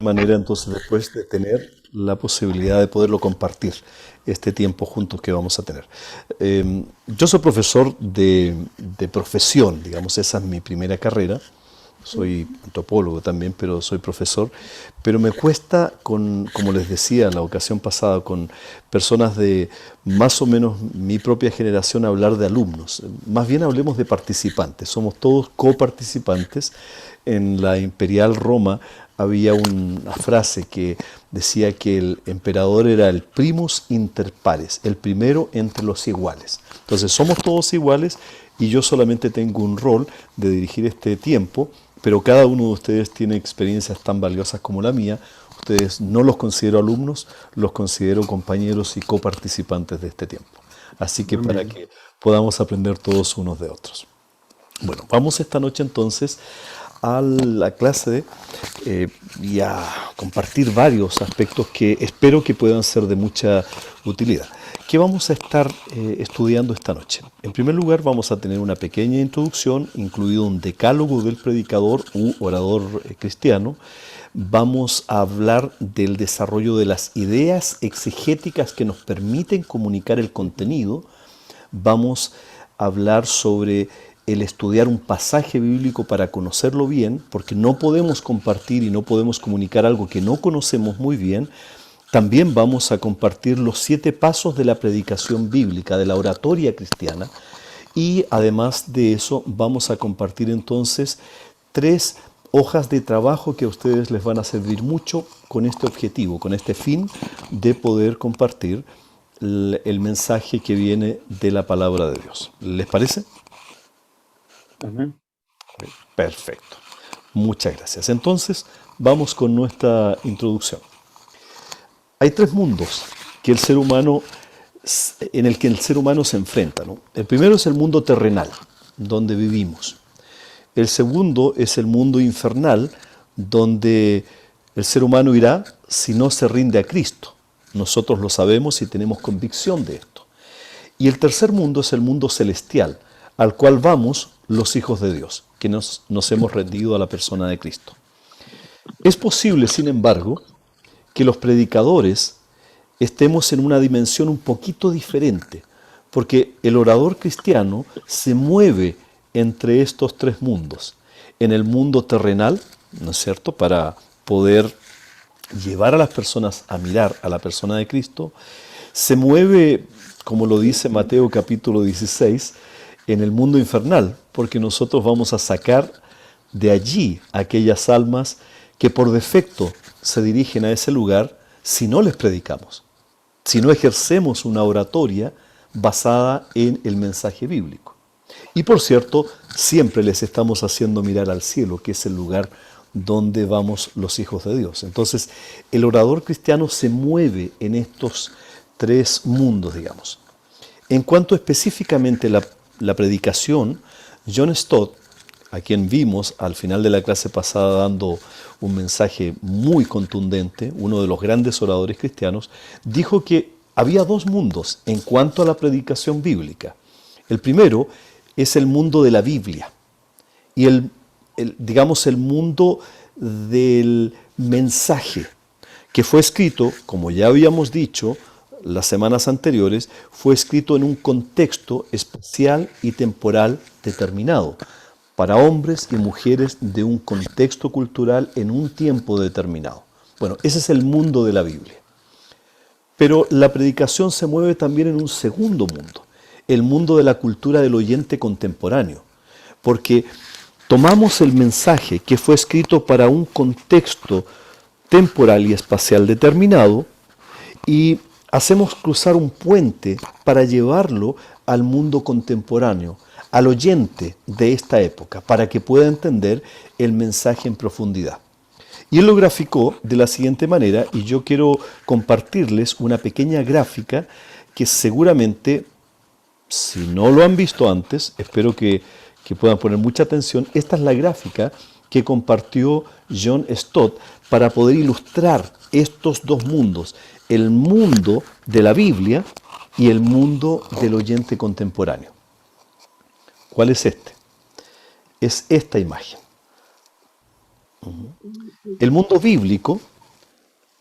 manera entonces después de tener la posibilidad de poderlo compartir este tiempo juntos que vamos a tener. Yo soy profesor de profesión, digamos, esa es mi primera carrera. Soy antropólogo también, pero soy profesor. Pero me cuesta, como les decía la ocasión pasada, con personas de más o menos mi propia generación, hablar de alumnos. Más bien hablemos de participantes. Somos todos coparticipantes. En la Imperial Roma había una frase que decía que el emperador era el primus inter pares, el primero entre los iguales. Entonces somos todos iguales y yo solamente tengo un rol de dirigir este tiempo, pero cada uno de ustedes tiene experiencias tan valiosas como la mía. Ustedes no los considero alumnos, los considero compañeros y coparticipantes de este tiempo. Así que para Amén. que podamos aprender todos unos de otros. Bueno, vamos esta noche entonces a la clase y a compartir varios aspectos que espero que puedan ser de mucha utilidad. ¿Qué vamos a estar estudiando esta noche? En primer lugar, vamos a tener una pequeña introducción, incluido un decálogo del predicador u orador cristiano. Vamos a hablar del desarrollo de las ideas exegéticas que nos permiten comunicar el contenido. Vamos a hablar sobre el estudiar un pasaje bíblico para conocerlo bien, porque no podemos compartir y no podemos comunicar algo que no conocemos muy bien. También vamos a compartir los 7 pasos de la predicación bíblica, de la oratoria cristiana, y además de eso vamos a compartir entonces 3 hojas de trabajo que a ustedes les van a servir mucho con este objetivo, con este fin de poder compartir el mensaje que viene de la palabra de Dios. ¿Les parece? Amén. Perfecto. Muchas gracias. Entonces, vamos con nuestra introducción. Hay 3 mundos que el ser humano, en el que el ser humano se enfrenta, ¿no? El primero es el mundo terrenal, donde vivimos. El segundo es el mundo infernal, donde el ser humano irá si no se rinde a Cristo. Nosotros lo sabemos y tenemos convicción de esto. Y el tercer mundo es el mundo celestial, al cual vamos los hijos de Dios, que nos hemos rendido a la persona de Cristo. Es posible, sin embargo, que los predicadores estemos en una dimensión un poquito diferente, porque el orador cristiano se mueve entre estos 3 mundos. En el mundo terrenal, ¿no es cierto?, para poder llevar a las personas a mirar a la persona de Cristo, se mueve, como lo dice Mateo capítulo 16, en el mundo infernal, porque nosotros vamos a sacar de allí aquellas almas que por defecto se dirigen a ese lugar si no les predicamos, si no ejercemos una oratoria basada en el mensaje bíblico. Y por cierto, siempre les estamos haciendo mirar al cielo, que es el lugar donde vamos los hijos de Dios. Entonces, el orador cristiano se mueve en estos 3 mundos, digamos. En cuanto específicamente la predicación, John Stott, a quien vimos al final de la clase pasada dando un mensaje muy contundente, uno de los grandes oradores cristianos, dijo que había 2 mundos en cuanto a la predicación bíblica. El primero es el mundo de la Biblia y digamos, el mundo del mensaje, que fue escrito, como ya habíamos dicho las semanas anteriores, fue escrito en un contexto espacial y temporal determinado, para hombres y mujeres de un contexto cultural en un tiempo determinado. Bueno, ese es el mundo de la Biblia. Pero la predicación se mueve también en un segundo mundo, el mundo de la cultura del oyente contemporáneo, porque tomamos el mensaje que fue escrito para un contexto temporal y espacial determinado y hacemos cruzar un puente para llevarlo al mundo contemporáneo, al oyente de esta época, para que pueda entender el mensaje en profundidad. Y él lo graficó de la siguiente manera, y yo quiero compartirles una pequeña gráfica que seguramente, si no lo han visto antes, espero que puedan poner mucha atención. Esta es la gráfica que compartió John Stott para poder ilustrar estos 2 mundos, el mundo de la Biblia y el mundo del oyente contemporáneo. ¿Cuál es este? Es esta imagen. El mundo bíblico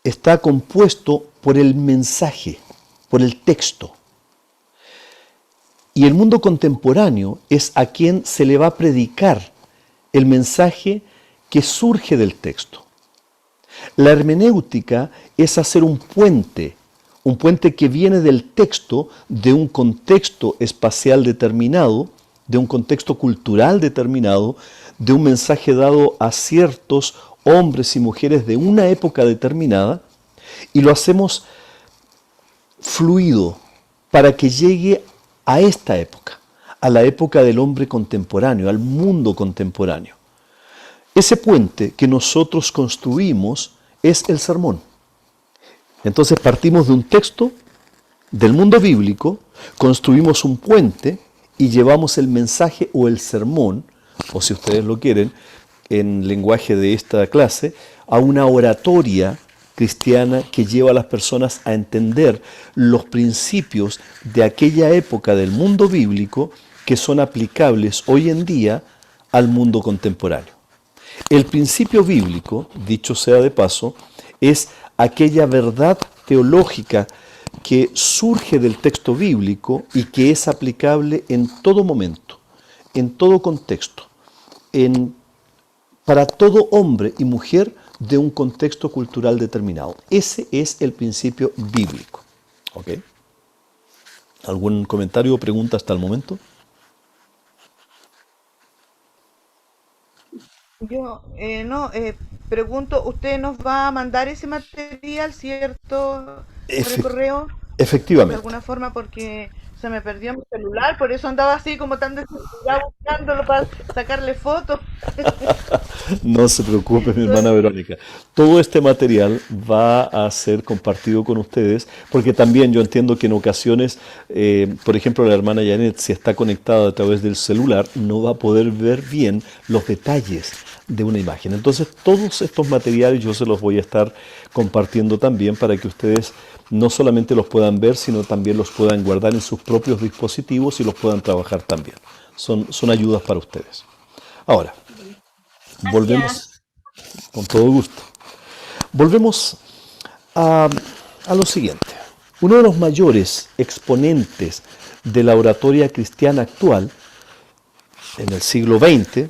está compuesto por el mensaje, por el texto. Y el mundo contemporáneo es a quien se le va a predicar el mensaje que surge del texto. La hermenéutica es hacer un puente que viene del texto, de un contexto espacial determinado, de un contexto cultural determinado, de un mensaje dado a ciertos hombres y mujeres de una época determinada, y lo hacemos fluido para que llegue a esta época, a la época del hombre contemporáneo, al mundo contemporáneo. Ese puente que nosotros construimos es el sermón. Entonces partimos de un texto del mundo bíblico, construimos un puente y llevamos el mensaje o el sermón, o si ustedes lo quieren, en lenguaje de esta clase, a una oratoria cristiana que lleva a las personas a entender los principios de aquella época del mundo bíblico que son aplicables hoy en día al mundo contemporáneo. El principio bíblico, dicho sea de paso, es aquella verdad teológica que surge del texto bíblico y que es aplicable en todo momento, en todo contexto, para todo hombre y mujer de un contexto cultural determinado. Ese es el principio bíblico. ¿Ok? ¿Algún comentario o pregunta hasta el momento? Yo, no, pregunto, ¿usted nos va a mandar ese material, cierto, por el Efe- correo? De Efectivamente. alguna forma, porque se me perdió mi celular, por eso andaba así como tan desesperada buscándolo para sacarle fotos. No se preocupe, mi hermana Entonces, Verónica. Todo este material va a ser compartido con ustedes, porque también yo entiendo que en ocasiones, por ejemplo, la hermana Janet, si está conectada a través del celular, no va a poder ver bien los detalles de una imagen. Entonces, todos estos materiales yo se los voy a estar compartiendo también para que ustedes no solamente los puedan ver, sino también los puedan guardar en sus propios dispositivos y los puedan trabajar también. Son ayudas para ustedes. Ahora, Gracias. volvemos con todo gusto. Volvemos a, a lo siguiente. Uno de los mayores exponentes de la oratoria cristiana actual, en el siglo XX,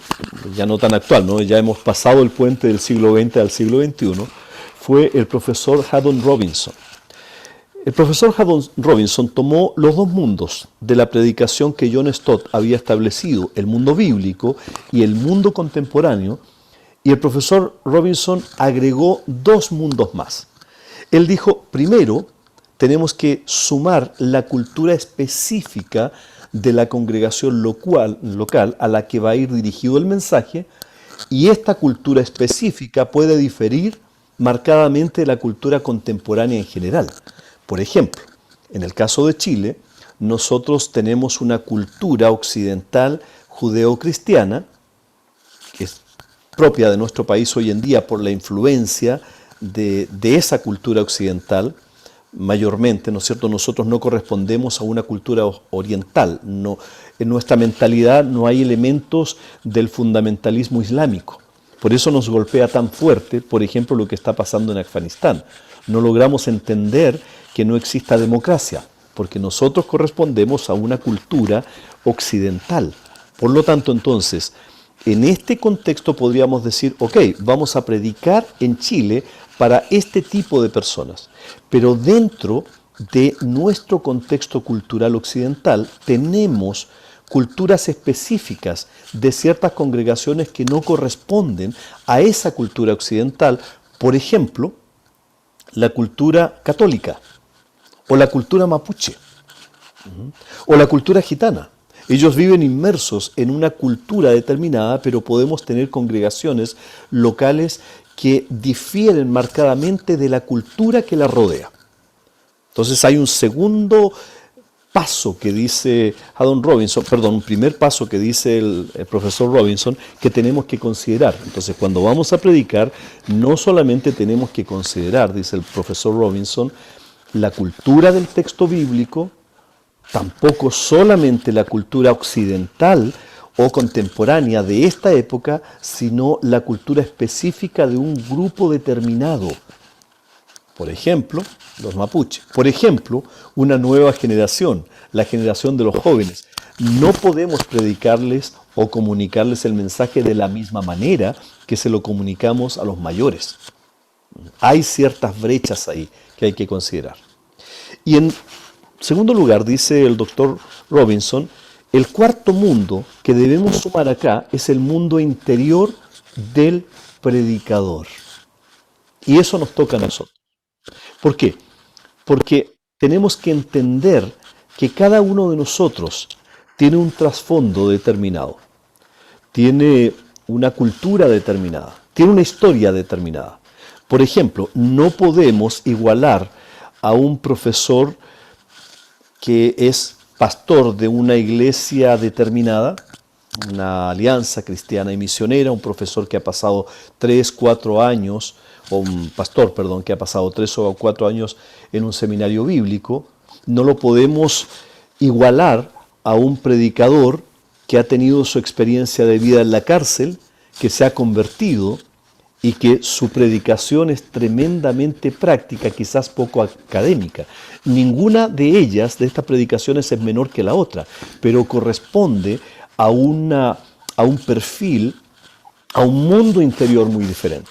ya no tan actual, ¿no? Ya hemos pasado el puente del siglo XX al siglo XXI, fue el profesor Haddon Robinson. El profesor Haddon Robinson tomó los dos mundos de la predicación que John Stott había establecido, el mundo bíblico y el mundo contemporáneo, y el profesor Robinson agregó dos mundos más. Él dijo, primero, tenemos que sumar la cultura específica de la congregación local a la que va a ir dirigido el mensaje, y esta cultura específica puede diferir marcadamente de la cultura contemporánea en general. Por ejemplo, en el caso de Chile, nosotros tenemos una cultura occidental judeo-cristiana, que es propia de nuestro país hoy en día por la influencia de esa cultura occidental, mayormente, ¿no es cierto? Nosotros no correspondemos a una cultura oriental. No, en nuestra mentalidad no hay elementos del fundamentalismo islámico. Por eso nos golpea tan fuerte, por ejemplo, lo que está pasando en Afganistán. No logramos entender que no exista democracia, porque nosotros correspondemos a una cultura occidental. Por lo tanto, entonces, en este contexto podríamos decir, ok, vamos a predicar en Chile para este tipo de personas, pero dentro de nuestro contexto cultural occidental tenemos culturas específicas de ciertas congregaciones que no corresponden a esa cultura occidental, por ejemplo, la cultura católica o la cultura mapuche o la cultura gitana. Ellos viven inmersos en una cultura determinada, pero podemos tener congregaciones locales que difieren marcadamente de la cultura que la rodea. Entonces hay un segundo paso que dice Haddon Robinson, perdón, un primer paso que dice el profesor Robinson que tenemos que considerar. Entonces cuando vamos a predicar, no solamente tenemos que considerar, dice el profesor Robinson, la cultura del texto bíblico, tampoco solamente la cultura occidental o contemporánea de esta época, sino la cultura específica de un grupo determinado. Por ejemplo, los mapuches. Por ejemplo, una nueva generación, la generación de los jóvenes. No podemos predicarles o comunicarles el mensaje de la misma manera que se lo comunicamos a los mayores. Hay ciertas brechas ahí que hay que considerar. Y en segundo lugar, dice el doctor Robinson, el cuarto mundo que debemos sumar acá es el mundo interior del predicador. Y eso nos toca a nosotros. ¿Por qué? Porque tenemos que entender que cada uno de nosotros tiene un trasfondo determinado, tiene una cultura determinada, tiene una historia determinada. Por ejemplo, no podemos igualar a un profesor que es pastor de una iglesia determinada, una alianza cristiana y misionera, un profesor que ha pasado 3, 4 años, o un pastor, perdón, que ha pasado 3 o 4 años en un seminario bíblico, no lo podemos igualar a un predicador que ha tenido su experiencia de vida en la cárcel, que se ha convertido y que su predicación es tremendamente práctica, quizás poco académica. Ninguna de ellas, de estas predicaciones, es menor que la otra, pero corresponde a un perfil, a un mundo interior muy diferente.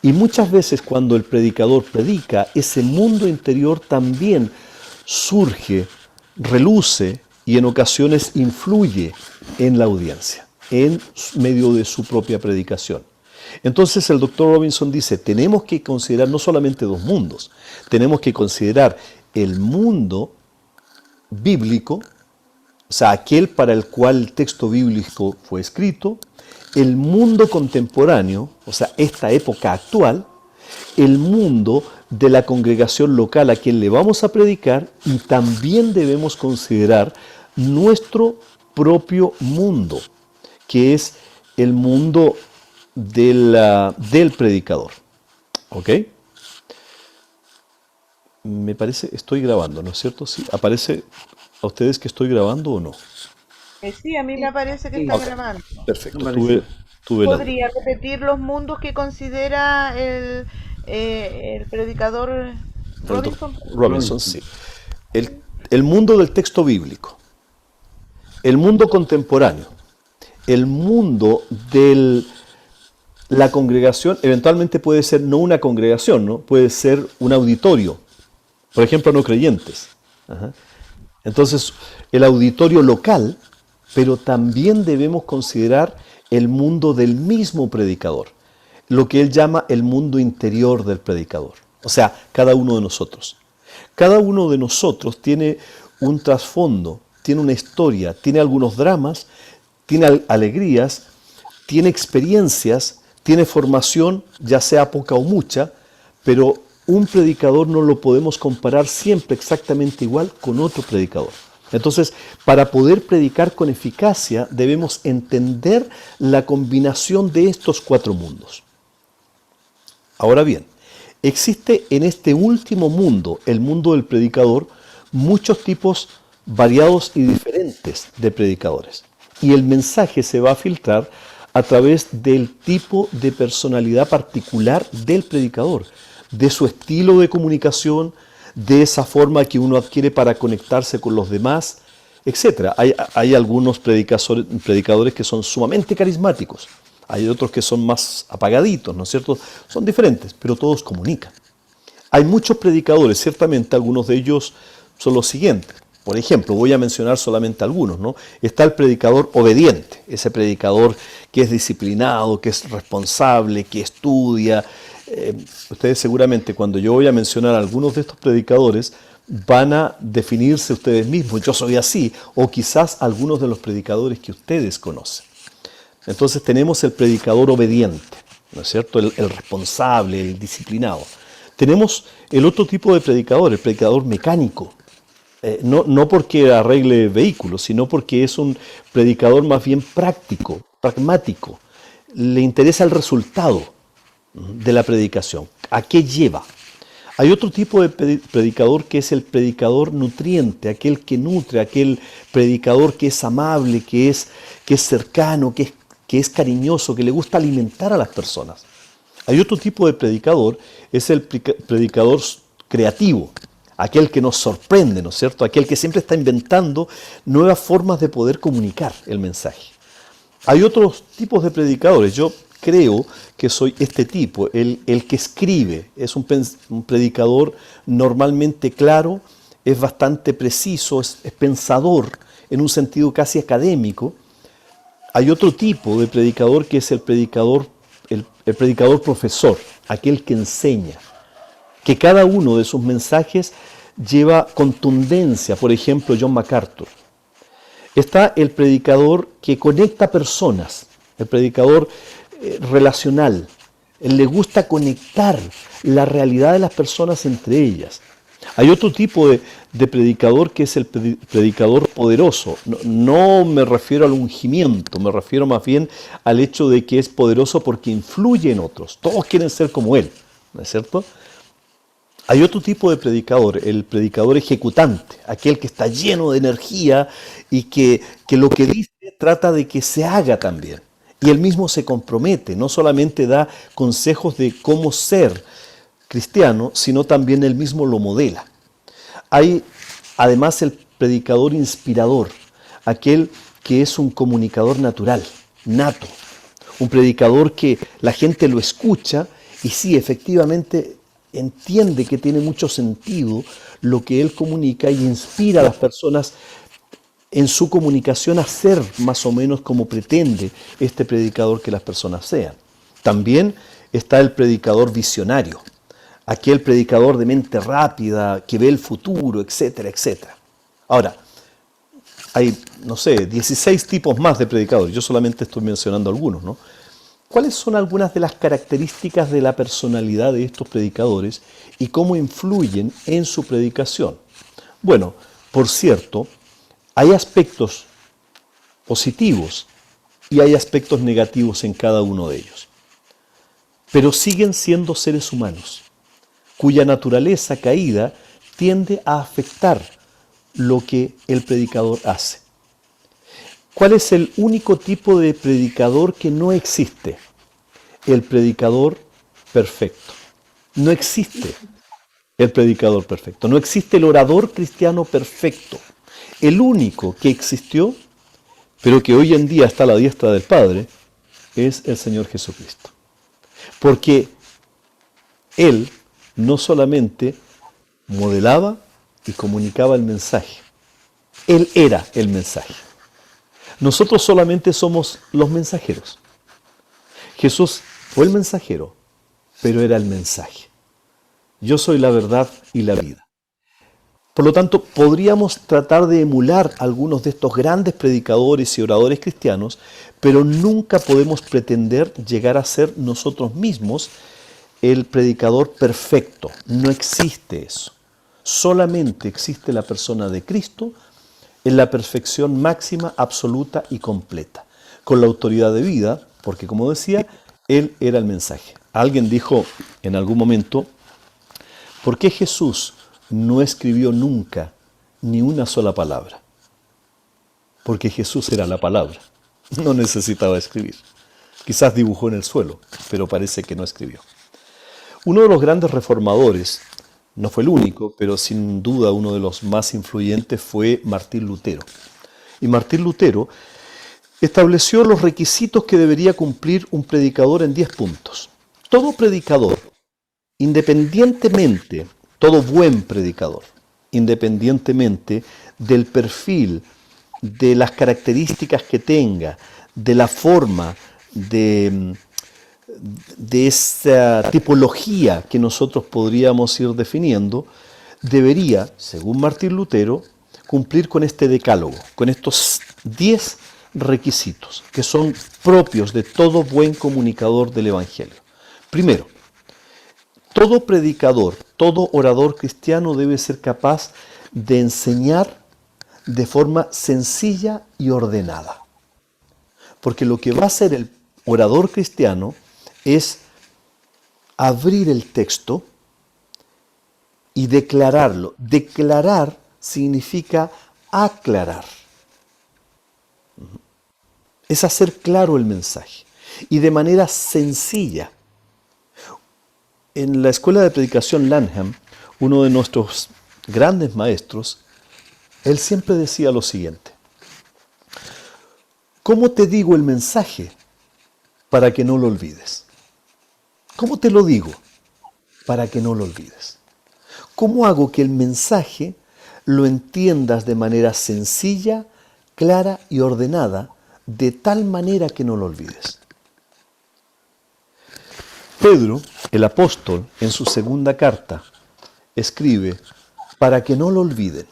Y muchas veces cuando el predicador predica, ese mundo interior también surge, reluce y en ocasiones influye en la audiencia, en medio de su propia predicación. Entonces el doctor Robinson dice, tenemos que considerar no solamente dos mundos, tenemos que considerar el mundo bíblico, o sea, aquel para el cual el texto bíblico fue escrito, el mundo contemporáneo, o sea, esta época actual, el mundo de la congregación local a quien le vamos a predicar, y también debemos considerar nuestro propio mundo, que es el mundo del predicador. ¿Ok? Me parece, estoy grabando, ¿no es cierto? Sí, ¿aparece a ustedes que estoy grabando o no? Sí, a mí me parece que Sí. está Ok, grabando. perfecto, Me parece. tuve la duda. ¿Podría repetir los mundos que considera el predicador El Robinson? Robinson, sí. El mundo del texto bíblico, el mundo contemporáneo, el mundo de la congregación, eventualmente puede ser no una congregación, ¿no? Puede ser un auditorio, por ejemplo, no creyentes. Ajá. Entonces, el auditorio local, pero también debemos considerar el mundo del mismo predicador, lo que él llama el mundo interior del predicador, o sea, cada uno de nosotros. Cada uno de nosotros tiene un trasfondo, tiene una historia, tiene algunos dramas, tiene alegrías, tiene experiencias, tiene formación, ya sea poca o mucha, pero un predicador no lo podemos comparar siempre exactamente igual con otro predicador. Entonces, para poder predicar con eficacia, debemos entender la combinación de estos cuatro mundos. Ahora bien, existe en este último mundo, el mundo del predicador, muchos tipos variados y diferentes de predicadores. Y el mensaje se va a filtrar a través del tipo de personalidad particular del predicador, de su estilo de comunicación, de esa forma que uno adquiere para conectarse con los demás, etc. Hay algunos predicadores que son sumamente carismáticos, hay otros que son más apagaditos, ¿no es cierto? Son diferentes, pero todos comunican. Hay muchos predicadores, ciertamente algunos de ellos son los siguientes. Por ejemplo, voy a mencionar solamente algunos, ¿no? Está el predicador obediente, ese predicador que es disciplinado, que es responsable, que estudia. Ustedes seguramente cuando yo voy a mencionar algunos de estos predicadores van a definirse ustedes mismos, yo soy así, o quizás algunos de los predicadores que ustedes conocen. Entonces tenemos el predicador obediente, ¿no es cierto? El responsable, el disciplinado. Tenemos el otro tipo de predicador, el predicador mecánico. No porque arregle vehículos, sino porque es un predicador más bien práctico, pragmático. Le interesa el resultado de la predicación. ¿A qué lleva? Hay otro tipo de predicador que es el predicador nutriente, aquel que nutre, aquel predicador que es amable, que es cercano, que es cariñoso, que le gusta alimentar a las personas. Hay otro tipo de predicador, es el predicador creativo, aquel que nos sorprende, ¿no es cierto? Aquel que siempre está inventando nuevas formas de poder comunicar el mensaje. Hay otros tipos de predicadores. Yo creo que soy este tipo, el que escribe. Es un predicador normalmente claro, es bastante preciso, es pensador en un sentido casi académico. Hay otro tipo de predicador que es el predicador profesor, aquel que enseña, que cada uno de sus mensajes lleva contundencia. Por ejemplo, John MacArthur. Está el predicador que conecta personas, el predicador relacional. Él le gusta conectar la realidad de las personas entre ellas. Hay otro tipo de predicador que es el predicador poderoso. No me refiero al ungimiento, me refiero más bien al hecho de que es poderoso porque influye en otros. Todos quieren ser como él, ¿no es cierto? Hay otro tipo de predicador, el predicador ejecutante, aquel que está lleno de energía y que lo que dice trata de que se haga también. Y él mismo se compromete, no solamente da consejos de cómo ser cristiano, sino también él mismo lo modela. Hay además el predicador inspirador, aquel que es un comunicador natural, nato, un predicador que la gente lo escucha y sí, efectivamente entiende que tiene mucho sentido lo que él comunica y inspira a las personas en su comunicación a ser más o menos como pretende este predicador que las personas sean. También está el predicador visionario, aquel predicador de mente rápida que ve el futuro, etcétera, etcétera. Ahora, hay, no sé, 16 tipos más de predicadores, yo solamente estoy mencionando algunos, ¿no? ¿Cuáles son algunas de las características de la personalidad de estos predicadores y cómo influyen en su predicación? Bueno, por cierto, hay aspectos positivos y hay aspectos negativos en cada uno de ellos. Pero siguen siendo seres humanos, cuya naturaleza caída tiende a afectar lo que el predicador hace. ¿Cuál es el único tipo de predicador que no existe? El predicador perfecto. No existe el predicador perfecto. No existe el orador cristiano perfecto. El único que existió, pero que hoy en día está a la diestra del Padre, es el Señor Jesucristo. Porque Él no solamente modelaba y comunicaba el mensaje, Él era el mensaje. Nosotros solamente somos los mensajeros. Jesús fue el mensajero, pero era el mensaje. Yo soy la verdad y la vida. Por lo tanto, podríamos tratar de emular algunos de estos grandes predicadores y oradores cristianos, pero nunca podemos pretender llegar a ser nosotros mismos el predicador perfecto. No existe eso. Solamente existe la persona de Cristo en la perfección máxima, absoluta y completa, con la autoridad de vida, porque como decía, Él era el mensaje. Alguien dijo en algún momento, ¿por qué Jesús no escribió nunca ni una sola palabra? Porque Jesús era la palabra, no necesitaba escribir. Quizás dibujó en el suelo, pero parece que no escribió. Uno de los grandes reformadores, no fue el único, pero sin duda uno de los más influyentes fue Martín Lutero. Y Martín Lutero estableció los requisitos que debería cumplir un predicador en 10 puntos. Todo predicador, independientemente, todo buen predicador, independientemente del perfil, de las características que tenga, de la forma, de esa tipología que nosotros podríamos ir definiendo, debería, según Martín Lutero, cumplir con este decálogo, con estos 10 requisitos que son propios de todo buen comunicador del Evangelio. Primero, todo predicador, todo orador cristiano debe ser capaz de enseñar de forma sencilla y ordenada. Porque lo que va a hacer el orador cristiano es abrir el texto y declararlo. Declarar significa aclarar. Es hacer claro el mensaje y de manera sencilla. En la escuela de predicación Lanham, uno de nuestros grandes maestros, él siempre decía lo siguiente: ¿cómo te digo el mensaje para que no lo olvides? ¿Cómo te lo digo para que no lo olvides? ¿Cómo hago que el mensaje lo entiendas de manera sencilla, clara y ordenada, de tal manera que no lo olvides? Pedro, el apóstol, en su segunda carta, escribe para que no lo olviden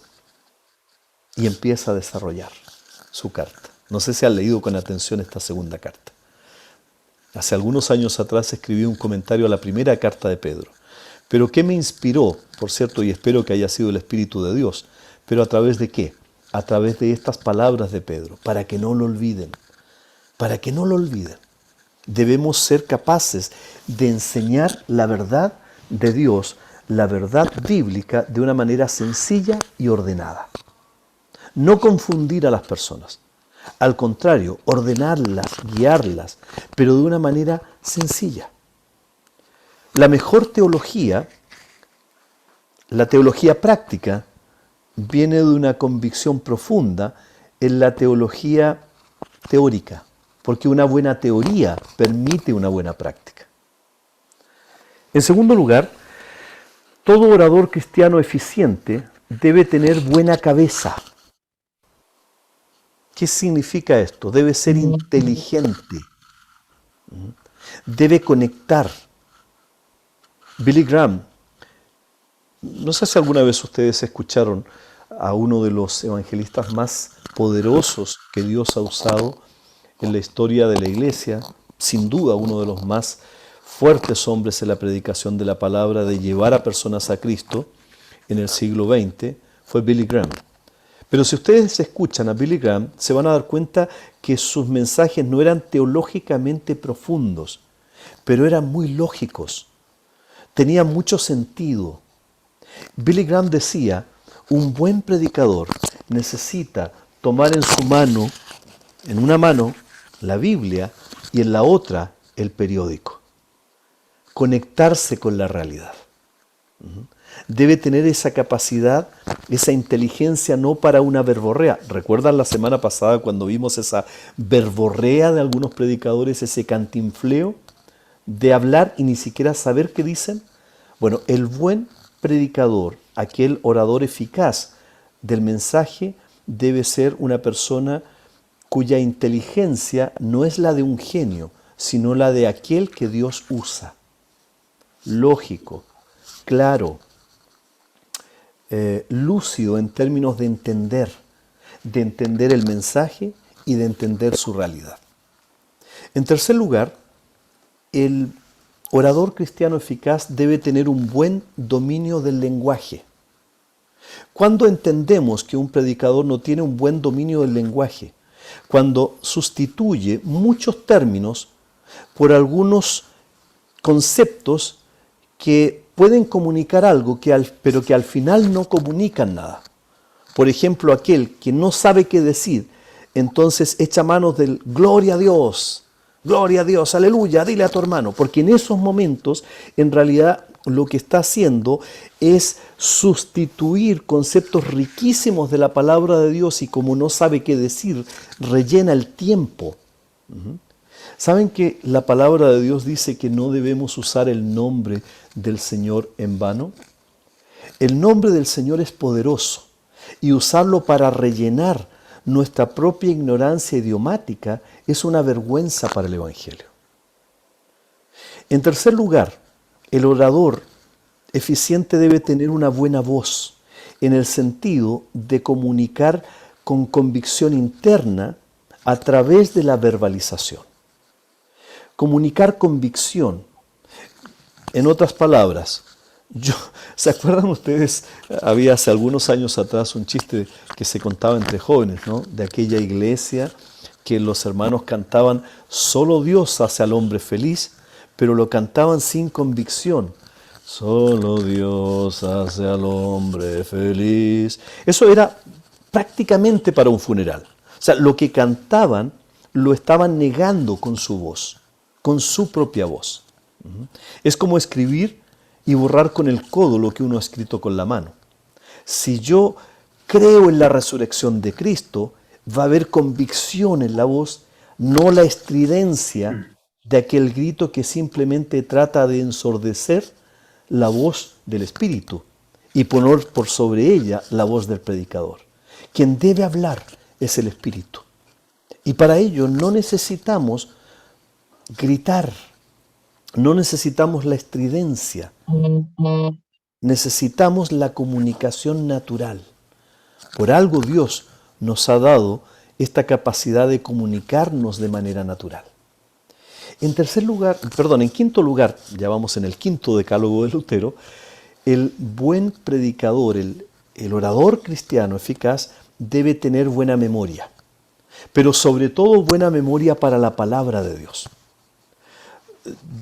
y empieza a desarrollar su carta. No sé si han leído con atención esta segunda carta. Hace algunos años atrás escribí un comentario a la primera carta de Pedro. Pero ¿qué me inspiró? Por cierto, y espero que haya sido el Espíritu de Dios. ¿Pero a través de qué? A través de estas palabras de Pedro, para que no lo olviden. Para que no lo olviden. Debemos ser capaces de enseñar la verdad de Dios, la verdad bíblica, de una manera sencilla y ordenada. No confundir a las personas. Al contrario, ordenarlas, guiarlas, pero de una manera sencilla. La mejor teología, la teología práctica, viene de una convicción profunda en la teología teórica, porque una buena teoría permite una buena práctica. En segundo lugar, todo orador cristiano eficiente debe tener buena cabeza. ¿Qué significa esto? Debe ser inteligente, debe conectar. Billy Graham, no sé si alguna vez ustedes escucharon a uno de los evangelistas más poderosos que Dios ha usado en la historia de la iglesia, sin duda uno de los más fuertes hombres en la predicación de la palabra, de llevar a personas a Cristo en el siglo XX, fue Billy Graham. Pero si ustedes escuchan a Billy Graham, se van a dar cuenta que sus mensajes no eran teológicamente profundos, pero eran muy lógicos, tenían mucho sentido. Billy Graham decía, un buen predicador necesita tomar en su mano, en una mano, la Biblia y en la otra, el periódico. Conectarse con la realidad. Debe tener esa capacidad, esa inteligencia, no para una verborrea. ¿Recuerdan la semana pasada cuando vimos esa verborrea de algunos predicadores, ese cantinfleo de hablar y ni siquiera saber qué dicen? Bueno, el buen predicador, aquel orador eficaz del mensaje, debe ser una persona cuya inteligencia no es la de un genio, sino la de aquel que Dios usa. Lógico, claro, lúcido en términos de entender el mensaje y de entender su realidad. En tercer lugar, el orador cristiano eficaz debe tener un buen dominio del lenguaje. ¿Cuándo entendemos que un predicador no tiene un buen dominio del lenguaje? Cuando sustituye muchos términos por algunos conceptos que pueden comunicar algo, pero que al final no comunican nada. Por ejemplo, aquel que no sabe qué decir, entonces echa manos del gloria a Dios, aleluya, dile a tu hermano, porque en esos momentos, en realidad, lo que está haciendo es sustituir conceptos riquísimos de la palabra de Dios y como no sabe qué decir, rellena el tiempo. ¿Saben que la palabra de Dios dice que no debemos usar el nombre del Señor en vano? El nombre del Señor es poderoso y usarlo para rellenar nuestra propia ignorancia idiomática es una vergüenza para el Evangelio. En tercer lugar, el orador eficiente debe tener una buena voz en el sentido de comunicar con convicción interna a través de la verbalización. Comunicar convicción. En otras palabras, ¿se acuerdan ustedes? Había hace algunos años atrás un chiste que se contaba entre jóvenes, ¿no? De aquella iglesia que los hermanos cantaban, solo Dios hace al hombre feliz, pero lo cantaban sin convicción. Solo Dios hace al hombre feliz. Eso era prácticamente para un funeral. O sea, lo que cantaban lo estaban negando con su voz, con su propia voz. Es como escribir y borrar con el codo lo que uno ha escrito con la mano. Si yo creo en la resurrección de Cristo, va a haber convicción en la voz, no la estridencia de aquel grito que simplemente trata de ensordecer la voz del Espíritu y poner por sobre ella la voz del predicador. Quien debe hablar es el Espíritu. Y para ello no necesitamos gritar, no necesitamos la estridencia, necesitamos la comunicación natural. Por algo Dios nos ha dado esta capacidad de comunicarnos de manera natural. En quinto lugar, ya vamos en el quinto decálogo de Lutero, el buen predicador, el orador cristiano eficaz, debe tener buena memoria, pero sobre todo buena memoria para la palabra de Dios.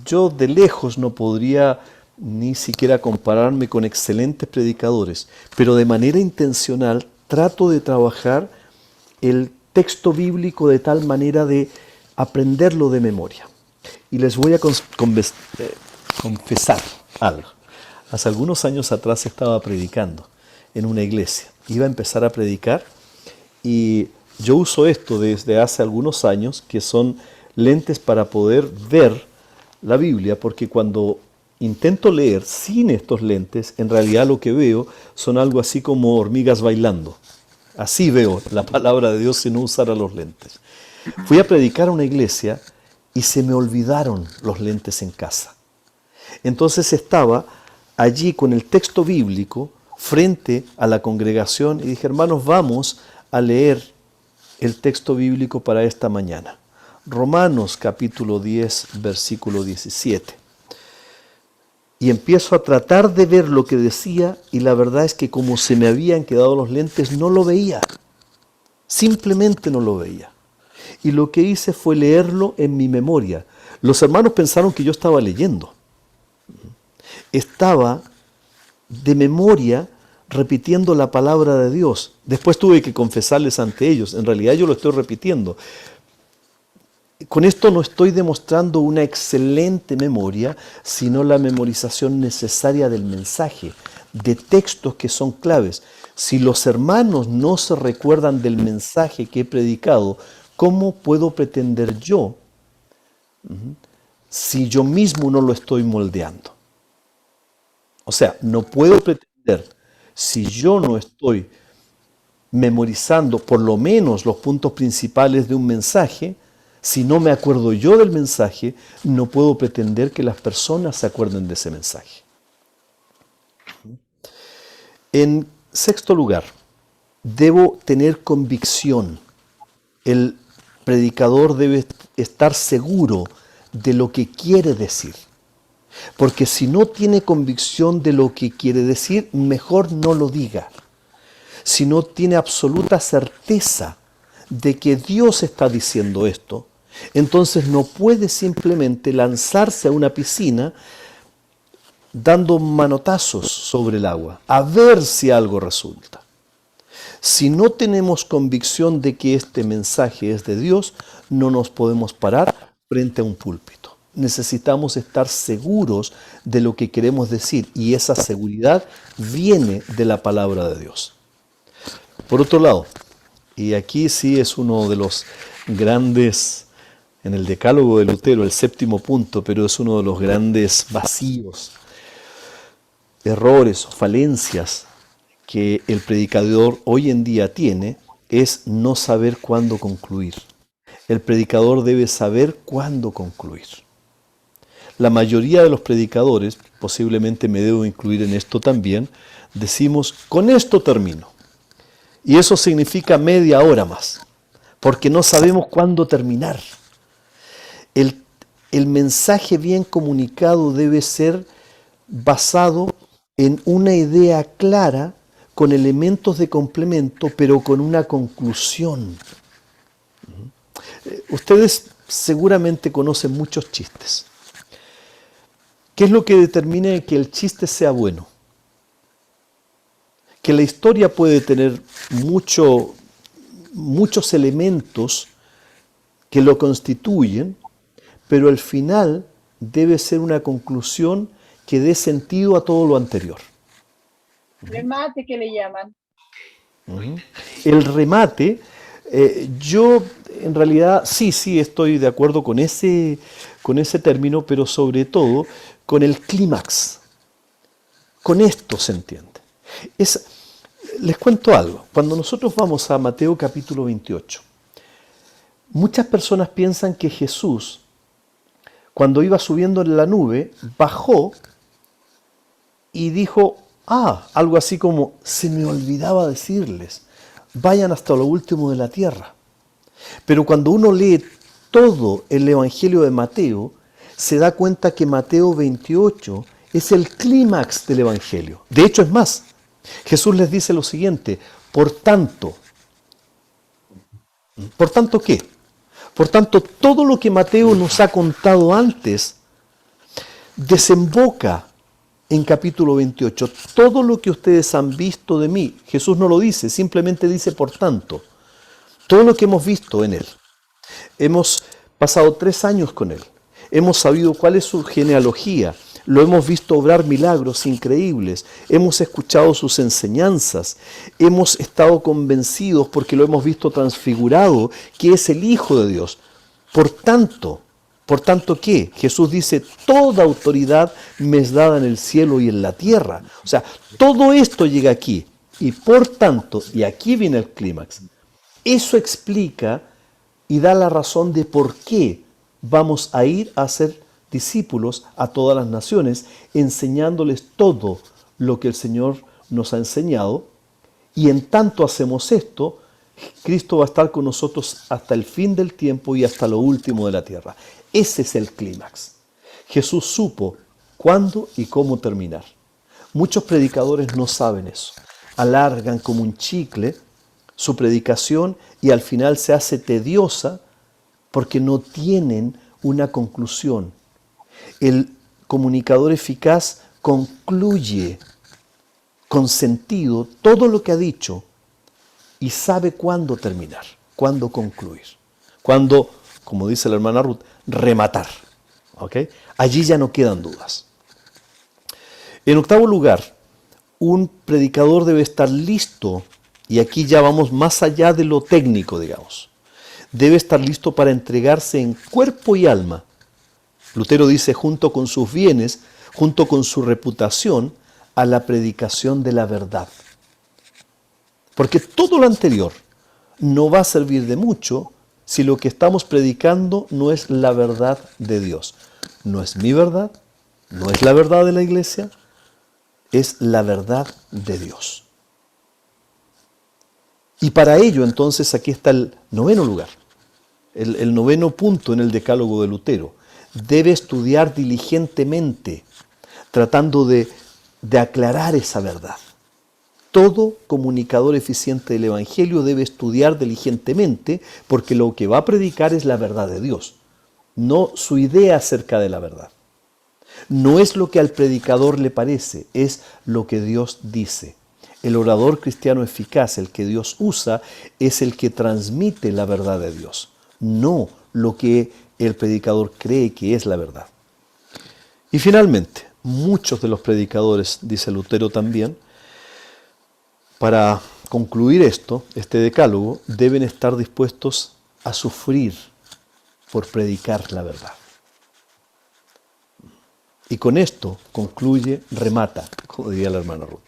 Yo de lejos no podría ni siquiera compararme con excelentes predicadores, pero de manera intencional trato de trabajar el texto bíblico de tal manera de aprenderlo de memoria. Y les voy a confesar algo. Hace algunos años atrás estaba predicando en una iglesia. Iba a empezar a predicar y yo uso esto desde hace algunos años, que son lentes para poder ver la Biblia, porque cuando intento leer sin estos lentes, en realidad lo que veo son algo así como hormigas bailando. Así veo la palabra de Dios sin usar los lentes. Fui a predicar a una iglesia y se me olvidaron los lentes en casa. Entonces estaba allí con el texto bíblico frente a la congregación y dije, hermanos, vamos a leer el texto bíblico para esta mañana. Romanos capítulo 10, versículo 17. Y empiezo a tratar de ver lo que decía y la verdad es que como se me habían quedado los lentes, no lo veía. Simplemente no lo veía. Y lo que hice fue leerlo en mi memoria. Los hermanos pensaron que yo estaba leyendo. Estaba de memoria repitiendo la palabra de Dios. Después tuve que confesarles ante ellos. En realidad yo lo estoy repitiendo. Con esto no estoy demostrando una excelente memoria, sino la memorización necesaria del mensaje, de textos que son claves. Si los hermanos no se recuerdan del mensaje que he predicado, ¿cómo puedo pretender yo si yo mismo no lo estoy moldeando? O sea, no puedo pretender, si yo no estoy memorizando por lo menos los puntos principales de un mensaje, si no me acuerdo yo del mensaje, no puedo pretender que las personas se acuerden de ese mensaje. En sexto lugar, debo tener convicción. El predicador debe estar seguro de lo que quiere decir. Porque si no tiene convicción de lo que quiere decir, mejor no lo diga. Si no tiene absoluta certeza de que Dios está diciendo esto, entonces no puede simplemente lanzarse a una piscina dando manotazos sobre el agua, a ver si algo resulta. Si no tenemos convicción de que este mensaje es de Dios, no nos podemos parar frente a un púlpito. Necesitamos estar seguros de lo que queremos decir y esa seguridad viene de la palabra de Dios. Por otro lado, y aquí sí es uno de los grandes, en el decálogo de Lutero, el séptimo punto, pero es uno de los grandes vacíos, errores o falencias que el predicador hoy en día tiene, es no saber cuándo concluir. El predicador debe saber cuándo concluir. La mayoría de los predicadores, posiblemente me debo incluir en esto también, decimos, con esto termino. Y eso significa media hora más, porque no sabemos cuándo terminar. El mensaje bien comunicado debe ser basado en una idea clara, con elementos de complemento, pero con una conclusión. Ustedes seguramente conocen muchos chistes. ¿Qué es lo que determina que el chiste sea bueno? Que la historia puede tener muchos elementos que lo constituyen, pero al final debe ser una conclusión que dé sentido a todo lo anterior. Remate que le llaman. El remate, yo en realidad sí estoy de acuerdo con ese término, pero sobre todo con el clímax. Con esto se entiende. Les cuento algo. Cuando nosotros vamos a Mateo capítulo 28, muchas personas piensan que Jesús, cuando iba subiendo en la nube, bajó y dijo, algo así como, se me olvidaba decirles, vayan hasta lo último de la tierra. Pero cuando uno lee todo el Evangelio de Mateo, se da cuenta que Mateo 28 es el clímax del Evangelio. De hecho, es más, Jesús les dice lo siguiente, ¿por tanto qué? Por tanto, todo lo que Mateo nos ha contado antes desemboca en capítulo 28. Todo lo que ustedes han visto de mí, Jesús no lo dice, simplemente dice por tanto. Todo lo que hemos visto en Él. Hemos pasado 3 años con Él. Hemos sabido cuál es su genealogía. Lo hemos visto obrar milagros increíbles. Hemos escuchado sus enseñanzas. Hemos estado convencidos porque lo hemos visto transfigurado, que es el Hijo de Dios. Por tanto, ¿qué? Jesús dice, toda autoridad me es dada en el cielo y en la tierra. O sea, todo esto llega aquí. Y por tanto, y aquí viene el clímax, eso explica y da la razón de por qué vamos a ir a ser discípulos a todas las naciones, enseñándoles todo lo que el Señor nos ha enseñado. Y en tanto hacemos esto, Cristo va a estar con nosotros hasta el fin del tiempo y hasta lo último de la tierra. Ese es el clímax. Jesús supo cuándo y cómo terminar. Muchos predicadores no saben eso. Alargan como un chicle su predicación y al final se hace tediosa porque no tienen una conclusión. El comunicador eficaz concluye con sentido todo lo que ha dicho y sabe cuándo terminar, cuándo concluir, cuándo, como dice la hermana Ruth, rematar. ¿Ok? Allí ya no quedan dudas. En octavo lugar, un predicador debe estar listo, y aquí ya vamos más allá de lo técnico, digamos. Debe estar listo para entregarse en cuerpo y alma. Lutero dice, junto con sus bienes, junto con su reputación, a la predicación de la verdad. Porque todo lo anterior no va a servir de mucho si lo que estamos predicando no es la verdad de Dios. No es mi verdad, no es la verdad de la iglesia, es la verdad de Dios. Y para ello, entonces, aquí está el noveno lugar, el noveno punto en el decálogo de Lutero. Debe estudiar diligentemente, tratando de aclarar esa verdad. Todo comunicador eficiente del Evangelio debe estudiar diligentemente, porque lo que va a predicar es la verdad de Dios, no su idea acerca de la verdad. No es lo que al predicador le parece, es lo que Dios dice. El orador cristiano eficaz, el que Dios usa, es el que transmite la verdad de Dios, no lo que el predicador cree que es la verdad. Y finalmente, muchos de los predicadores, dice Lutero también, para concluir este decálogo, deben estar dispuestos a sufrir por predicar la verdad. Y con esto concluye, remata, como diría la hermana Ruth.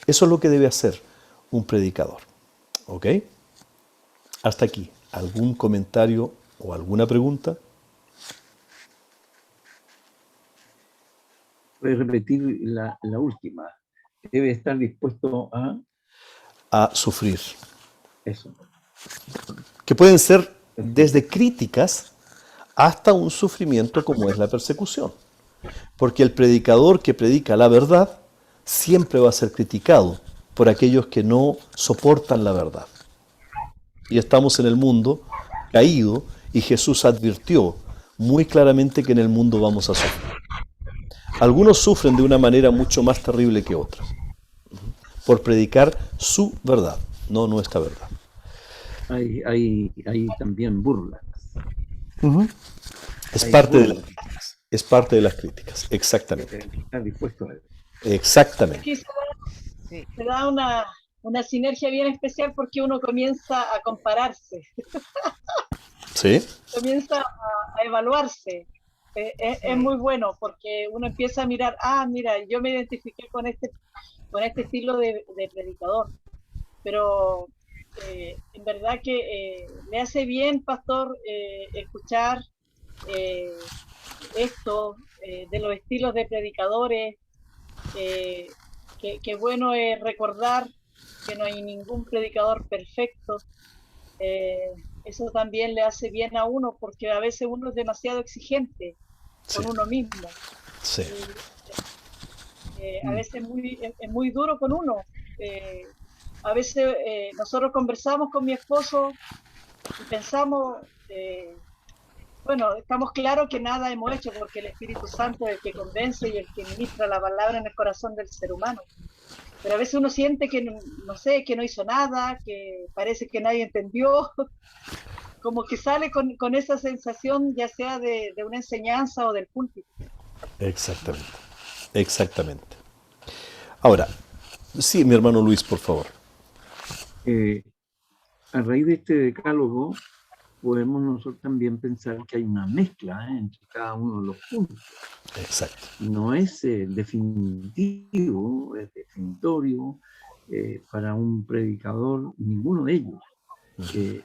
Eso es lo que debe hacer un predicador. ¿Ok? Hasta aquí. ¿Algún comentario o alguna pregunta? ¿Puedes repetir la última? Debe estar dispuesto A sufrir. eso. Que pueden ser desde críticas hasta un sufrimiento como es la persecución. Porque el predicador que predica la verdad siempre va a ser criticado por aquellos que no soportan la verdad. Y estamos en el mundo caído y Jesús advirtió muy claramente que en el mundo vamos a sufrir. Algunos sufren de una manera mucho más terrible que otras por predicar su verdad, no nuestra verdad. Hay también burlas. Es parte de la crítica. Es parte de las críticas, exactamente. Está dispuesto a eso. Exactamente. Aquí Sí. se da una sinergia bien especial porque uno comienza a compararse, ¿Sí? comienza a evaluarse. Es muy bueno porque uno empieza a mirar, mira, yo me identifiqué con este estilo de predicador, pero en verdad que le hace bien, pastor, escuchar esto de los estilos de predicadores. Que bueno es recordar que no hay ningún predicador perfecto. Eso también le hace bien a uno porque a veces uno es demasiado exigente Sí. con uno mismo. Sí. A veces es muy duro con uno. A veces nosotros conversamos con mi esposo y pensamos, bueno, estamos claros que nada hemos hecho porque el Espíritu Santo es el que convence y el que ministra la palabra en el corazón del ser humano. Pero a veces uno siente que, no sé, que no hizo nada, que parece que nadie entendió, como que sale con esa sensación ya sea de una enseñanza o del púlpito. Exactamente. Exactamente. Ahora, sí, mi hermano Luis, por favor. A raíz de este decálogo, podemos nosotros también pensar que hay una mezcla entre cada uno de los puntos. Exacto. No es definitivo, es definitorio para un predicador, ninguno de ellos.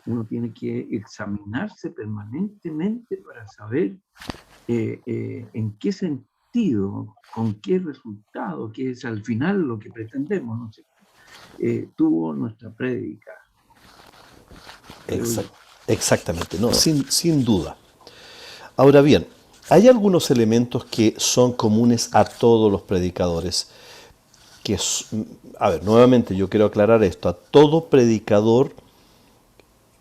Uno tiene que examinarse permanentemente para saber en qué sentido, con qué resultado, que es al final lo que pretendemos, ¿no sé? Tuvo nuestra prédica. Exactamente, no, sin duda. Ahora bien, hay algunos elementos que son comunes a todos los predicadores. A ver, nuevamente yo quiero aclarar esto. A todo predicador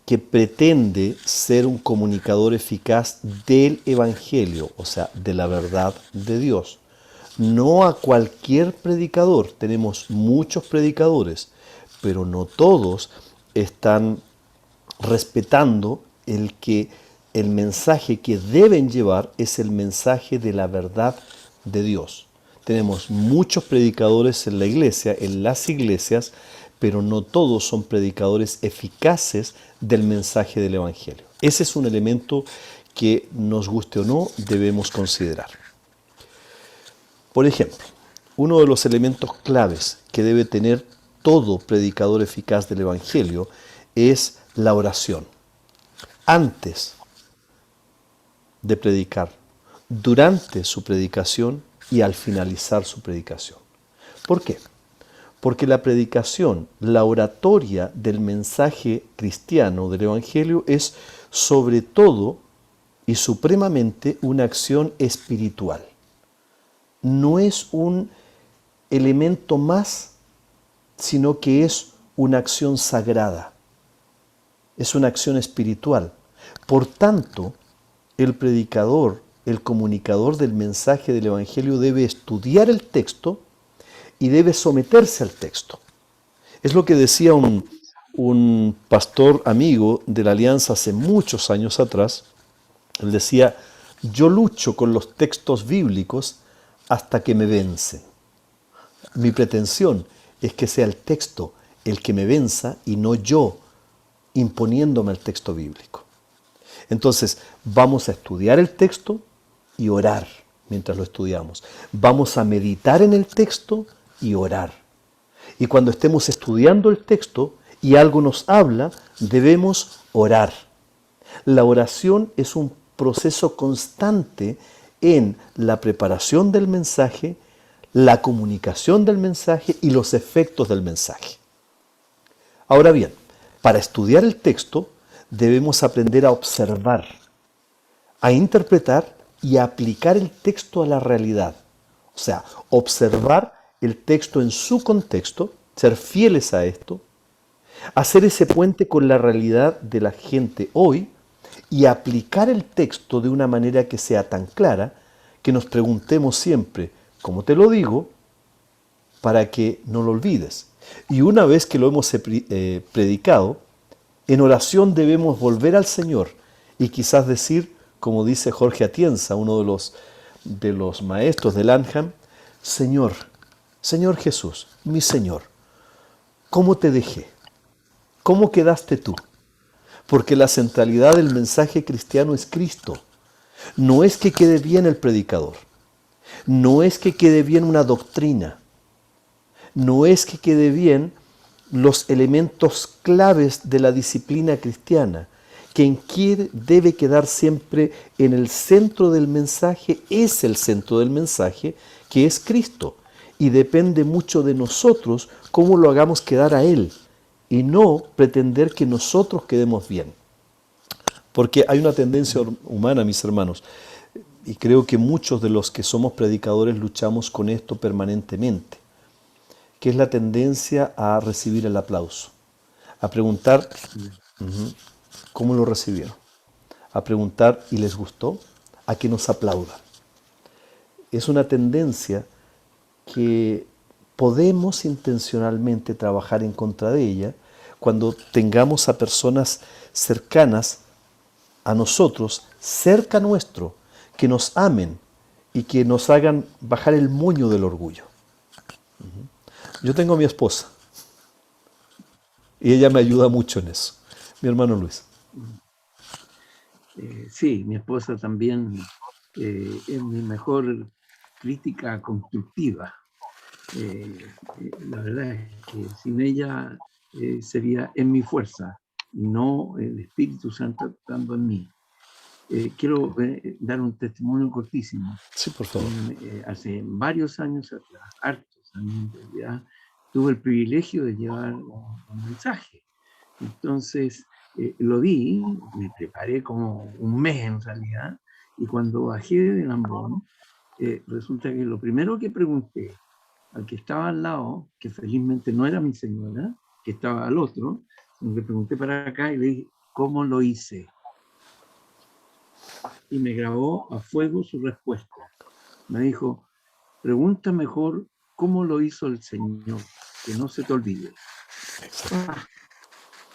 que pretende ser un comunicador eficaz del Evangelio, o sea, de la verdad de Dios. No a cualquier predicador. Tenemos muchos predicadores, pero no todos están respetando el mensaje que deben llevar es el mensaje de la verdad de Dios. Tenemos muchos predicadores en la iglesia, en las iglesias, pero no todos son predicadores eficaces del mensaje del Evangelio. Ese es un elemento que, nos guste o no, debemos considerar. Por ejemplo, uno de los elementos claves que debe tener todo predicador eficaz del Evangelio es la oración. Antes de predicar, durante su predicación y al finalizar su predicación. ¿Por qué? Porque la predicación, la oratoria del mensaje cristiano del Evangelio es sobre todo y supremamente una acción espiritual. No es un elemento más, sino que es una acción sagrada. Es una acción espiritual. Por tanto, el predicador, el comunicador del mensaje del Evangelio debe estudiar el texto y debe someterse al texto. Es lo que decía un pastor amigo de la Alianza hace muchos años atrás. Él decía, yo lucho con los textos bíblicos hasta que me vencen. Mi pretensión es que sea el texto el que me venza y no yo imponiéndome el texto bíblico. Entonces, vamos a estudiar el texto y orar mientras lo estudiamos. Vamos a meditar en el texto y orar. Y cuando estemos estudiando el texto y algo nos habla, debemos orar. La oración es un proceso constante en la preparación del mensaje, la comunicación del mensaje y los efectos del mensaje. Ahora bien, para estudiar el texto debemos aprender a observar, a interpretar y a aplicar el texto a la realidad. O sea, observar el texto en su contexto, ser fieles a esto, hacer ese puente con la realidad de la gente hoy y aplicar el texto de una manera que sea tan clara que nos preguntemos siempre, ¿cómo te lo digo? Para que no lo olvides. Y una vez que lo hemos predicado, en oración debemos volver al Señor y quizás decir, como dice Jorge Atienza, uno de los de los maestros del Lanham: Señor, Señor Jesús, mi Señor, ¿cómo te dejé? ¿Cómo quedaste tú? Porque la centralidad del mensaje cristiano es Cristo. No es que quede bien el predicador, no es que quede bien una doctrina, no es que quede bien los elementos claves de la disciplina cristiana. Quien debe quedar siempre en el centro del mensaje es el centro del mensaje, que es Cristo. Y depende mucho de nosotros cómo lo hagamos quedar a Él, y no pretender que nosotros quedemos bien. Porque hay una tendencia humana, mis hermanos, y creo que muchos de los que somos predicadores luchamos con esto permanentemente, que es la tendencia a recibir el aplauso, a preguntar cómo lo recibieron, a preguntar ¿y les gustó? A que nos aplaudan. Es una tendencia que podemos intencionalmente trabajar en contra de ella cuando tengamos a personas cercanas a nosotros, cerca nuestro, que nos amen y que nos hagan bajar el moño del orgullo. Yo tengo a mi esposa y ella me ayuda mucho en eso. Mi hermano Luis. Sí, mi esposa también es mi mejor crítica constructiva. La verdad es que sin ella sería en mi fuerza, no el Espíritu Santo actuando en mí. Quiero dar un testimonio cortísimo. Sí, por favor. Hace varios años atrás, hartos años en realidad, tuve el privilegio de llevar un mensaje. Entonces lo di, me preparé como un mes en realidad, y cuando bajé del Lambón, resulta que lo primero que pregunté al que estaba al lado, que felizmente no era mi señora, que estaba al otro, le pregunté para acá y le dije, ¿cómo lo hice? Y me grabó a fuego su respuesta. Me dijo, pregunta mejor cómo lo hizo el Señor, que no se te olvide.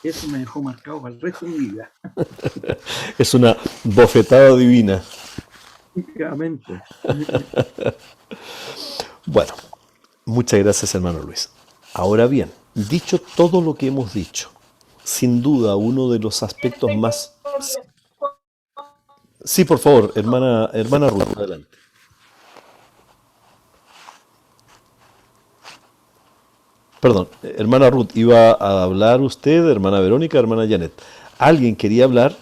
Eso me dejó marcado para el resto de mi vida. Es una bofetada divina. Únicamente. Bueno, muchas gracias, hermano Luis. Ahora bien, dicho todo lo que hemos dicho, sin duda uno de los aspectos más... Sí, por favor, hermana Ruth, adelante. Perdón, hermana Ruth, ¿iba a hablar usted, hermana Verónica, hermana Janet? ¿Alguien quería hablar?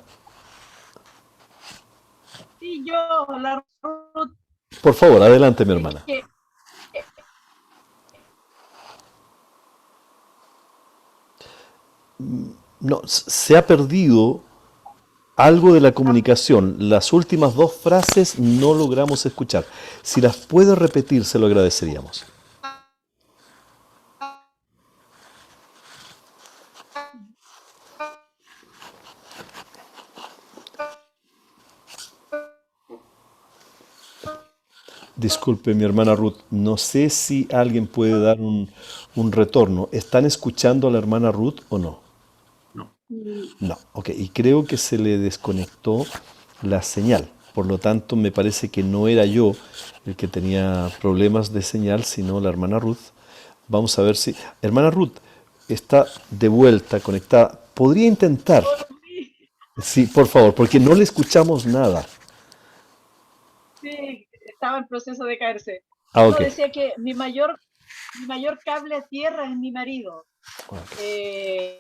Sí, yo, la Ruth, Por favor, adelante, mi hermana. que No, se ha perdido algo de la comunicación. Las últimas dos frases no logramos escuchar. Si las puede repetir, se lo agradeceríamos. Disculpe, mi hermana Ruth, no sé si alguien puede dar un retorno. ¿Están escuchando a la hermana Ruth o no? No. No, ok. Y creo que se le desconectó la señal. Por lo tanto, me parece que no era yo el que tenía problemas de señal, sino la hermana Ruth. Vamos a ver si... Hermana Ruth, está de vuelta, conectada. ¿Podría intentar? Sí, por favor, porque no le escuchamos nada. sí, estaba en proceso de caerse. Ah, Yo ok. decía que mi mayor cable a tierra es mi marido. Ok. Es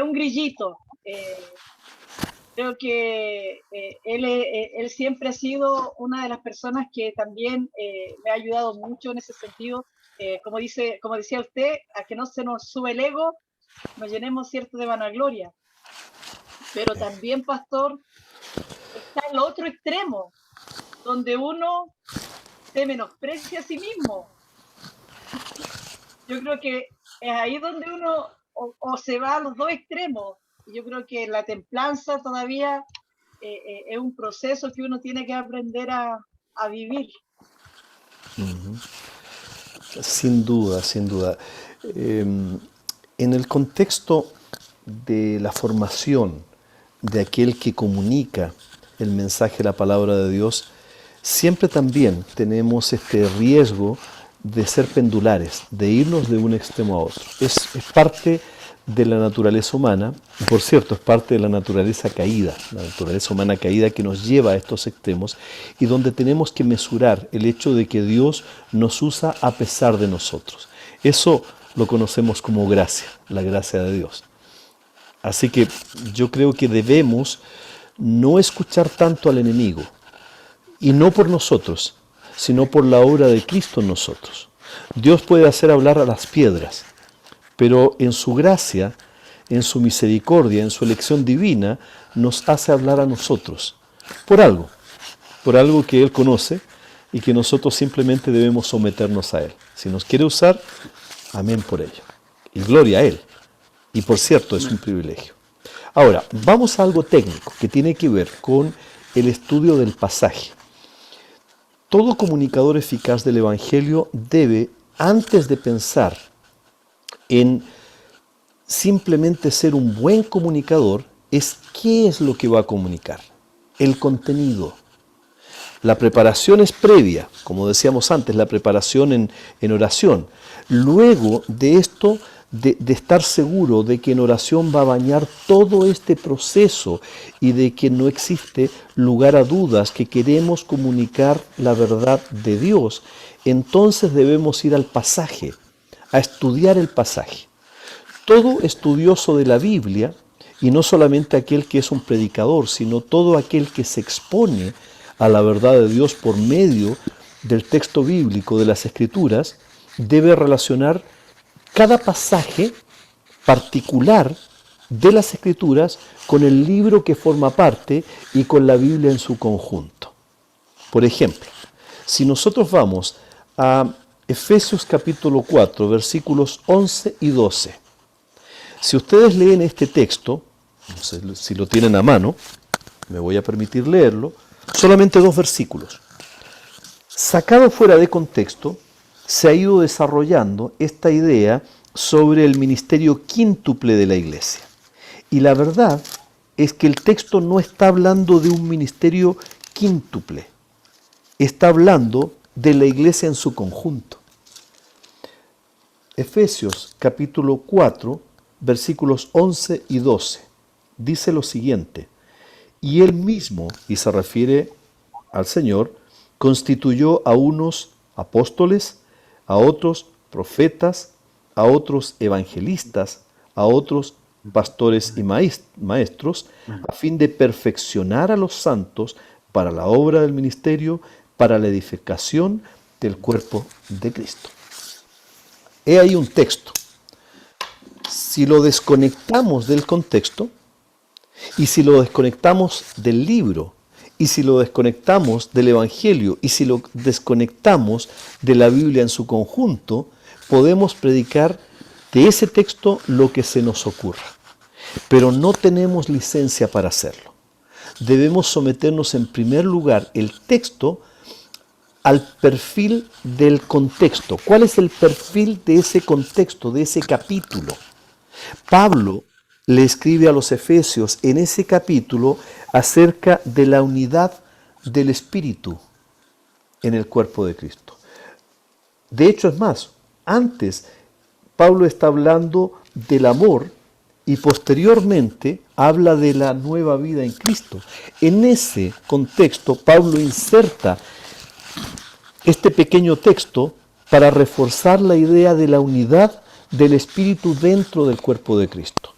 un grillito. Creo que él siempre ha sido una de las personas que también me ha ayudado mucho en ese sentido. Como decía usted, a que no se nos sube el ego, nos llenemos cierto de vanagloria. Pero también, pastor, está el otro extremo, donde uno se menosprecia a sí mismo. Yo creo que es ahí donde uno o se va a los dos extremos. Yo creo que la templanza todavía es un proceso que uno tiene que aprender a vivir. Sin duda, sin duda. En el contexto de la formación de aquel que comunica el mensaje de la palabra de Dios, siempre también tenemos este riesgo de ser pendulares, de irnos de un extremo a otro. Es parte de la naturaleza humana, y por cierto, es parte de la naturaleza caída, la naturaleza humana caída que nos lleva a estos extremos y donde tenemos que mesurar el hecho de que Dios nos usa a pesar de nosotros. Eso lo conocemos como gracia, la gracia de Dios. Así que yo creo que debemos no escuchar tanto al enemigo, y no por nosotros, sino por la obra de Cristo en nosotros. Dios puede hacer hablar a las piedras, pero en su gracia, en su misericordia, en su elección divina, nos hace hablar a nosotros, por algo que Él conoce y que nosotros simplemente debemos someternos a Él. Si nos quiere usar, amén por ello. Y gloria a Él. Y por cierto, es un privilegio. Ahora, vamos a algo técnico que tiene que ver con el estudio del pasaje. Todo comunicador eficaz del Evangelio debe, antes de pensar en simplemente ser un buen comunicador, es qué es lo que va a comunicar, el contenido. La preparación es previa, como decíamos antes, la preparación en oración. Luego de esto, de estar seguro de que en oración va a bañar todo este proceso y de que no existe lugar a dudas, que queremos comunicar la verdad de Dios, entonces debemos ir al pasaje, a estudiar el pasaje. Todo estudioso de la Biblia, y no solamente aquel que es un predicador, sino todo aquel que se expone a la verdad de Dios por medio del texto bíblico, de las Escrituras, debe relacionar cada pasaje particular de las Escrituras con el libro que forma parte y con la Biblia en su conjunto. Por ejemplo, si nosotros vamos a Efesios capítulo 4, versículos 11 y 12, si ustedes leen este texto, no sé si lo tienen a mano, me voy a permitir leerlo, solamente 2 versículos. Sacado fuera de contexto, se ha ido desarrollando esta idea sobre el ministerio quíntuple de la iglesia. Y la verdad es que el texto no está hablando de un ministerio quíntuple, está hablando de la iglesia en su conjunto. Efesios capítulo 4, versículos 11 y 12, dice lo siguiente: y él mismo, y se refiere al Señor, constituyó a unos apóstoles, a otros profetas, a otros evangelistas, a otros pastores y maestros, a fin de perfeccionar a los santos para la obra del ministerio, para la edificación del cuerpo de Cristo. He ahí un texto. Si lo desconectamos del contexto, y si lo desconectamos del libro, y si lo desconectamos del Evangelio, y si lo desconectamos de la Biblia en su conjunto, podemos predicar de ese texto lo que se nos ocurra. Pero no tenemos licencia para hacerlo. Debemos someternos en primer lugar el texto al perfil del contexto. ¿Cuál es el perfil de ese contexto, de ese capítulo? Pablo le escribe a los Efesios en ese capítulo acerca de la unidad del Espíritu en el cuerpo de Cristo. De hecho, es más, antes Pablo está hablando del amor y posteriormente habla de la nueva vida en Cristo. En ese contexto, Pablo inserta este pequeño texto para reforzar la idea de la unidad del Espíritu dentro del cuerpo de Cristo.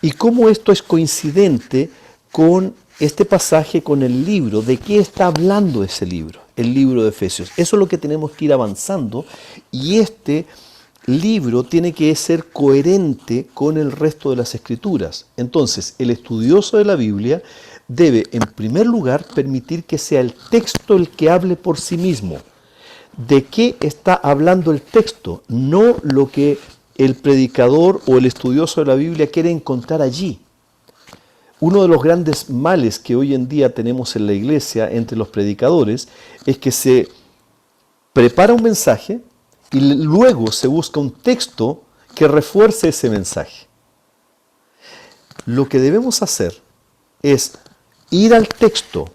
Y cómo esto es coincidente con este pasaje, con el libro. ¿De qué está hablando ese libro? El libro de Efesios. Eso es lo que tenemos que ir avanzando, y este libro tiene que ser coherente con el resto de las Escrituras. Entonces, el estudioso de la Biblia debe, en primer lugar, permitir que sea el texto el que hable por sí mismo. ¿De qué está hablando el texto? No lo que el predicador o el estudioso de la Biblia quiere encontrar allí. Uno de los grandes males que hoy en día tenemos en la iglesia entre los predicadores es que se prepara un mensaje y luego se busca un texto que refuerce ese mensaje. Lo que debemos hacer es ir al texto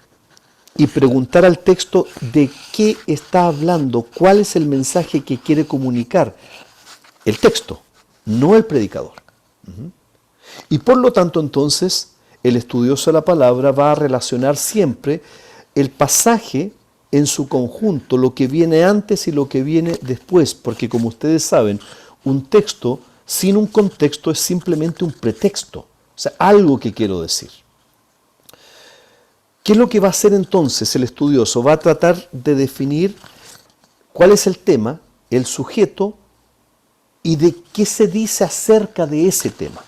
y preguntar al texto de qué está hablando, cuál es el mensaje que quiere comunicar el texto, no el predicador. Y por lo tanto, entonces, el estudioso de la palabra va a relacionar siempre el pasaje en su conjunto, lo que viene antes y lo que viene después, porque como ustedes saben, un texto sin un contexto es simplemente un pretexto, o sea, algo que quiero decir. ¿Qué es lo que va a hacer entonces el estudioso? Va a tratar de definir cuál es el tema, el sujeto y de qué se dice acerca de ese tema.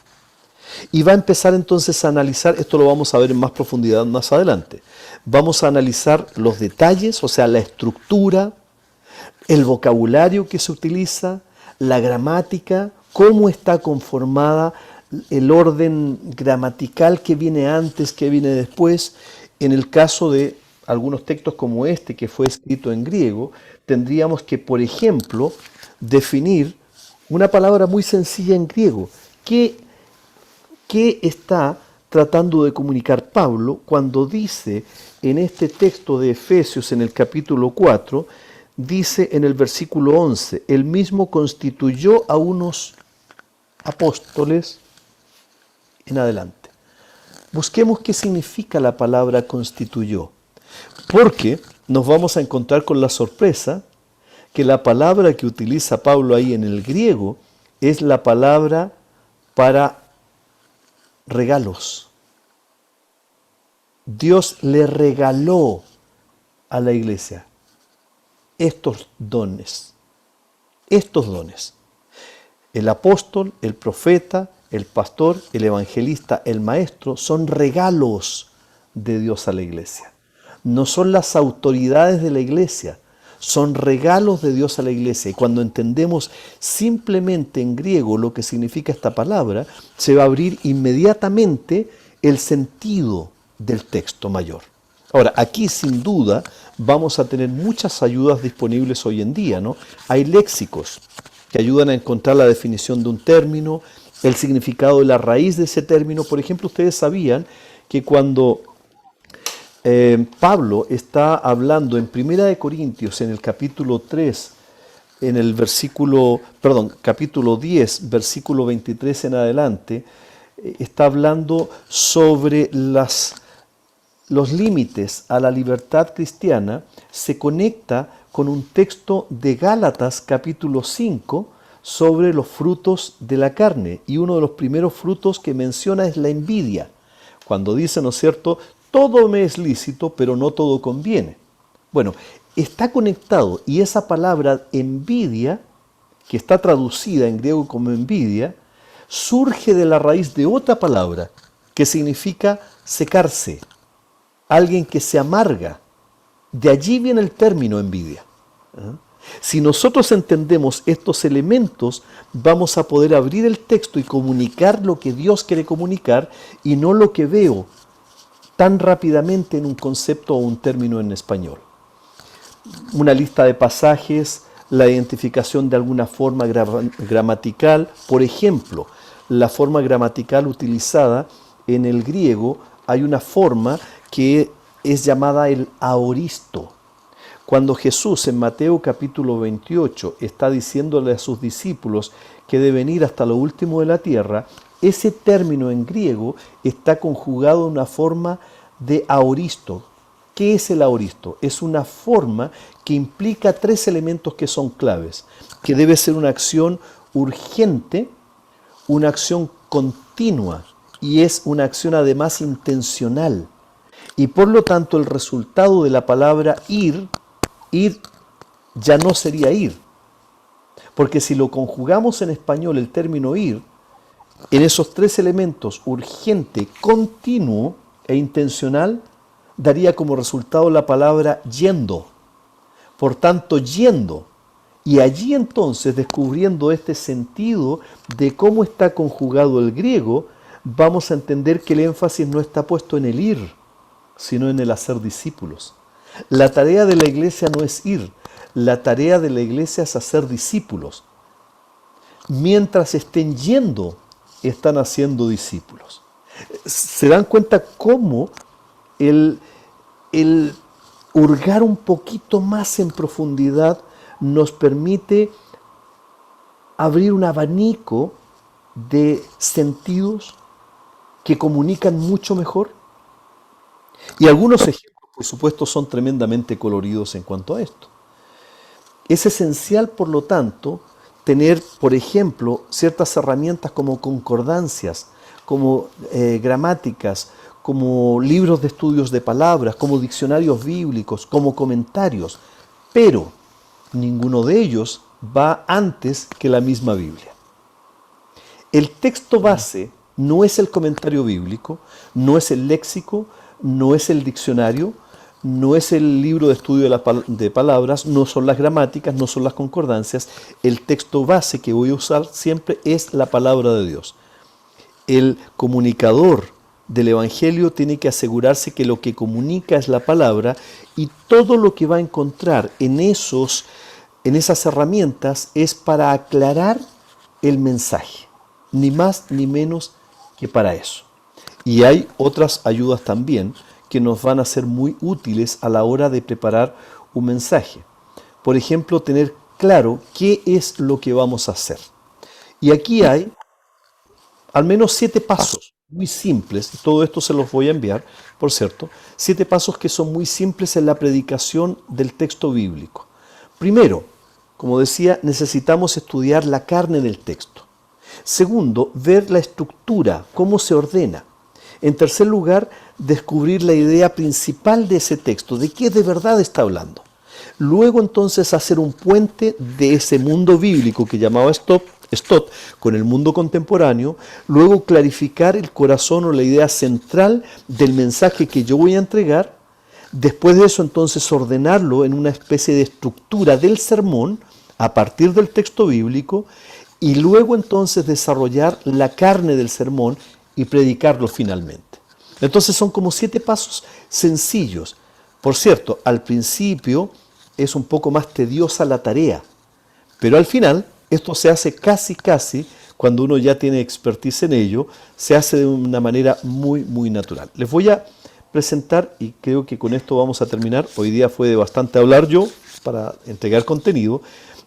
Y va a empezar entonces a analizar, esto lo vamos a ver en más profundidad más adelante, vamos a analizar los detalles, o sea, la estructura, el vocabulario que se utiliza, la gramática, cómo está conformada, el orden gramatical que viene antes, que viene después. En el caso de algunos textos como este, que fue escrito en griego, tendríamos que, por ejemplo, definir una palabra muy sencilla en griego. ¿Qué está tratando de comunicar Pablo cuando dice en este texto de Efesios, en el capítulo 4, dice en el versículo 11, él mismo constituyó a unos apóstoles en adelante? Busquemos qué significa la palabra constituyó, porque nos vamos a encontrar con la sorpresa que la palabra que utiliza Pablo ahí en el griego es la palabra para regalos. Dios le regaló a la iglesia estos dones. El apóstol, el profeta, el pastor, el evangelista, el maestro son regalos de Dios a la iglesia. No son las autoridades de la iglesia, son regalos de Dios a la iglesia. Y cuando entendemos simplemente en griego lo que significa esta palabra, se va a abrir inmediatamente el sentido del texto mayor. Ahora, aquí sin duda vamos a tener muchas ayudas disponibles hoy en día, ¿no? Hay léxicos que ayudan a encontrar la definición de un término, el significado de la raíz de ese término. Por ejemplo, ustedes sabían que cuando Pablo está hablando en 1 Corintios, en el capítulo 3, en el capítulo 10, versículo 23 en adelante, está hablando sobre los límites a la libertad cristiana, se conecta con un texto de Gálatas capítulo 5 sobre los frutos de la carne. Y uno de los primeros frutos que menciona es la envidia. Cuando dice, ¿no es cierto?, todo me es lícito, pero no todo conviene. Bueno, está conectado, y esa palabra envidia, que está traducida en griego como envidia, surge de la raíz de otra palabra que significa secarse, alguien que se amarga. De allí viene el término envidia. Si nosotros entendemos estos elementos, vamos a poder abrir el texto y comunicar lo que Dios quiere comunicar y no lo que veo tan rápidamente en un concepto o un término en español. Una lista de pasajes, la identificación de alguna forma gramatical. Por ejemplo, la forma gramatical utilizada en el griego, hay una forma que es llamada el aoristo. Cuando Jesús en Mateo capítulo 28 está diciéndole a sus discípulos que deben ir hasta lo último de la tierra, ese término en griego está conjugado en una forma de aoristo. ¿Qué es el aoristo? Es una forma que implica tres elementos que son claves, que debe ser una acción urgente, una acción continua y es una acción además intencional. Y por lo tanto el resultado de la palabra ir ya no sería ir. Porque si lo conjugamos en español el término ir, en esos tres elementos, urgente, continuo e intencional, daría como resultado la palabra yendo. Por tanto, yendo. Y allí entonces, descubriendo este sentido de cómo está conjugado el griego, vamos a entender que el énfasis no está puesto en el ir, sino en el hacer discípulos. La tarea de la iglesia no es ir, la tarea de la iglesia es hacer discípulos. Mientras estén yendo, están haciendo discípulos. ¿Se dan cuenta cómo el hurgar un poquito más en profundidad nos permite abrir un abanico de sentidos que comunican mucho mejor. Y algunos ejemplos, por supuesto, son tremendamente coloridos en cuanto a esto. Es esencial, por lo tanto, tener, por ejemplo, ciertas herramientas como concordancias, como gramáticas, como libros de estudios de palabras, como diccionarios bíblicos, como comentarios, pero ninguno de ellos va antes que la misma Biblia. El texto base no es el comentario bíblico, no es el léxico, no es el diccionario, no es el libro de estudio de palabras, no son las gramáticas, no son las concordancias. El texto base que voy a usar siempre es la palabra de Dios. El comunicador del Evangelio tiene que asegurarse que lo que comunica es la palabra, y todo lo que va a encontrar en esas herramientas es para aclarar el mensaje, ni más ni menos que para eso. Y hay otras ayudas también que nos van a ser muy útiles a la hora de preparar un mensaje. Por ejemplo, tener claro qué es lo que vamos a hacer. Y aquí hay al menos 7 pasos muy simples, todo esto se los voy a enviar, por cierto, 7 pasos que son muy simples en la predicación del texto bíblico. Primero, como decía, necesitamos estudiar la carne del texto. Segundo, ver la estructura, cómo se ordena. En tercer lugar, descubrir la idea principal de ese texto, de qué de verdad está hablando. Luego entonces hacer un puente de ese mundo bíblico que llamaba Stott con el mundo contemporáneo, luego clarificar el corazón o la idea central del mensaje que yo voy a entregar. Después de eso entonces ordenarlo en una especie de estructura del sermón a partir del texto bíblico, y luego entonces desarrollar la carne del sermón y predicarlo finalmente. Entonces son como 7 pasos sencillos. Por cierto, al principio es un poco más tediosa la tarea, pero al final esto se hace casi, cuando uno ya tiene expertise en ello, se hace de una manera muy, muy natural. Les voy a presentar, y creo que con esto vamos a terminar. Hoy día fue de bastante hablar yo para entregar contenido.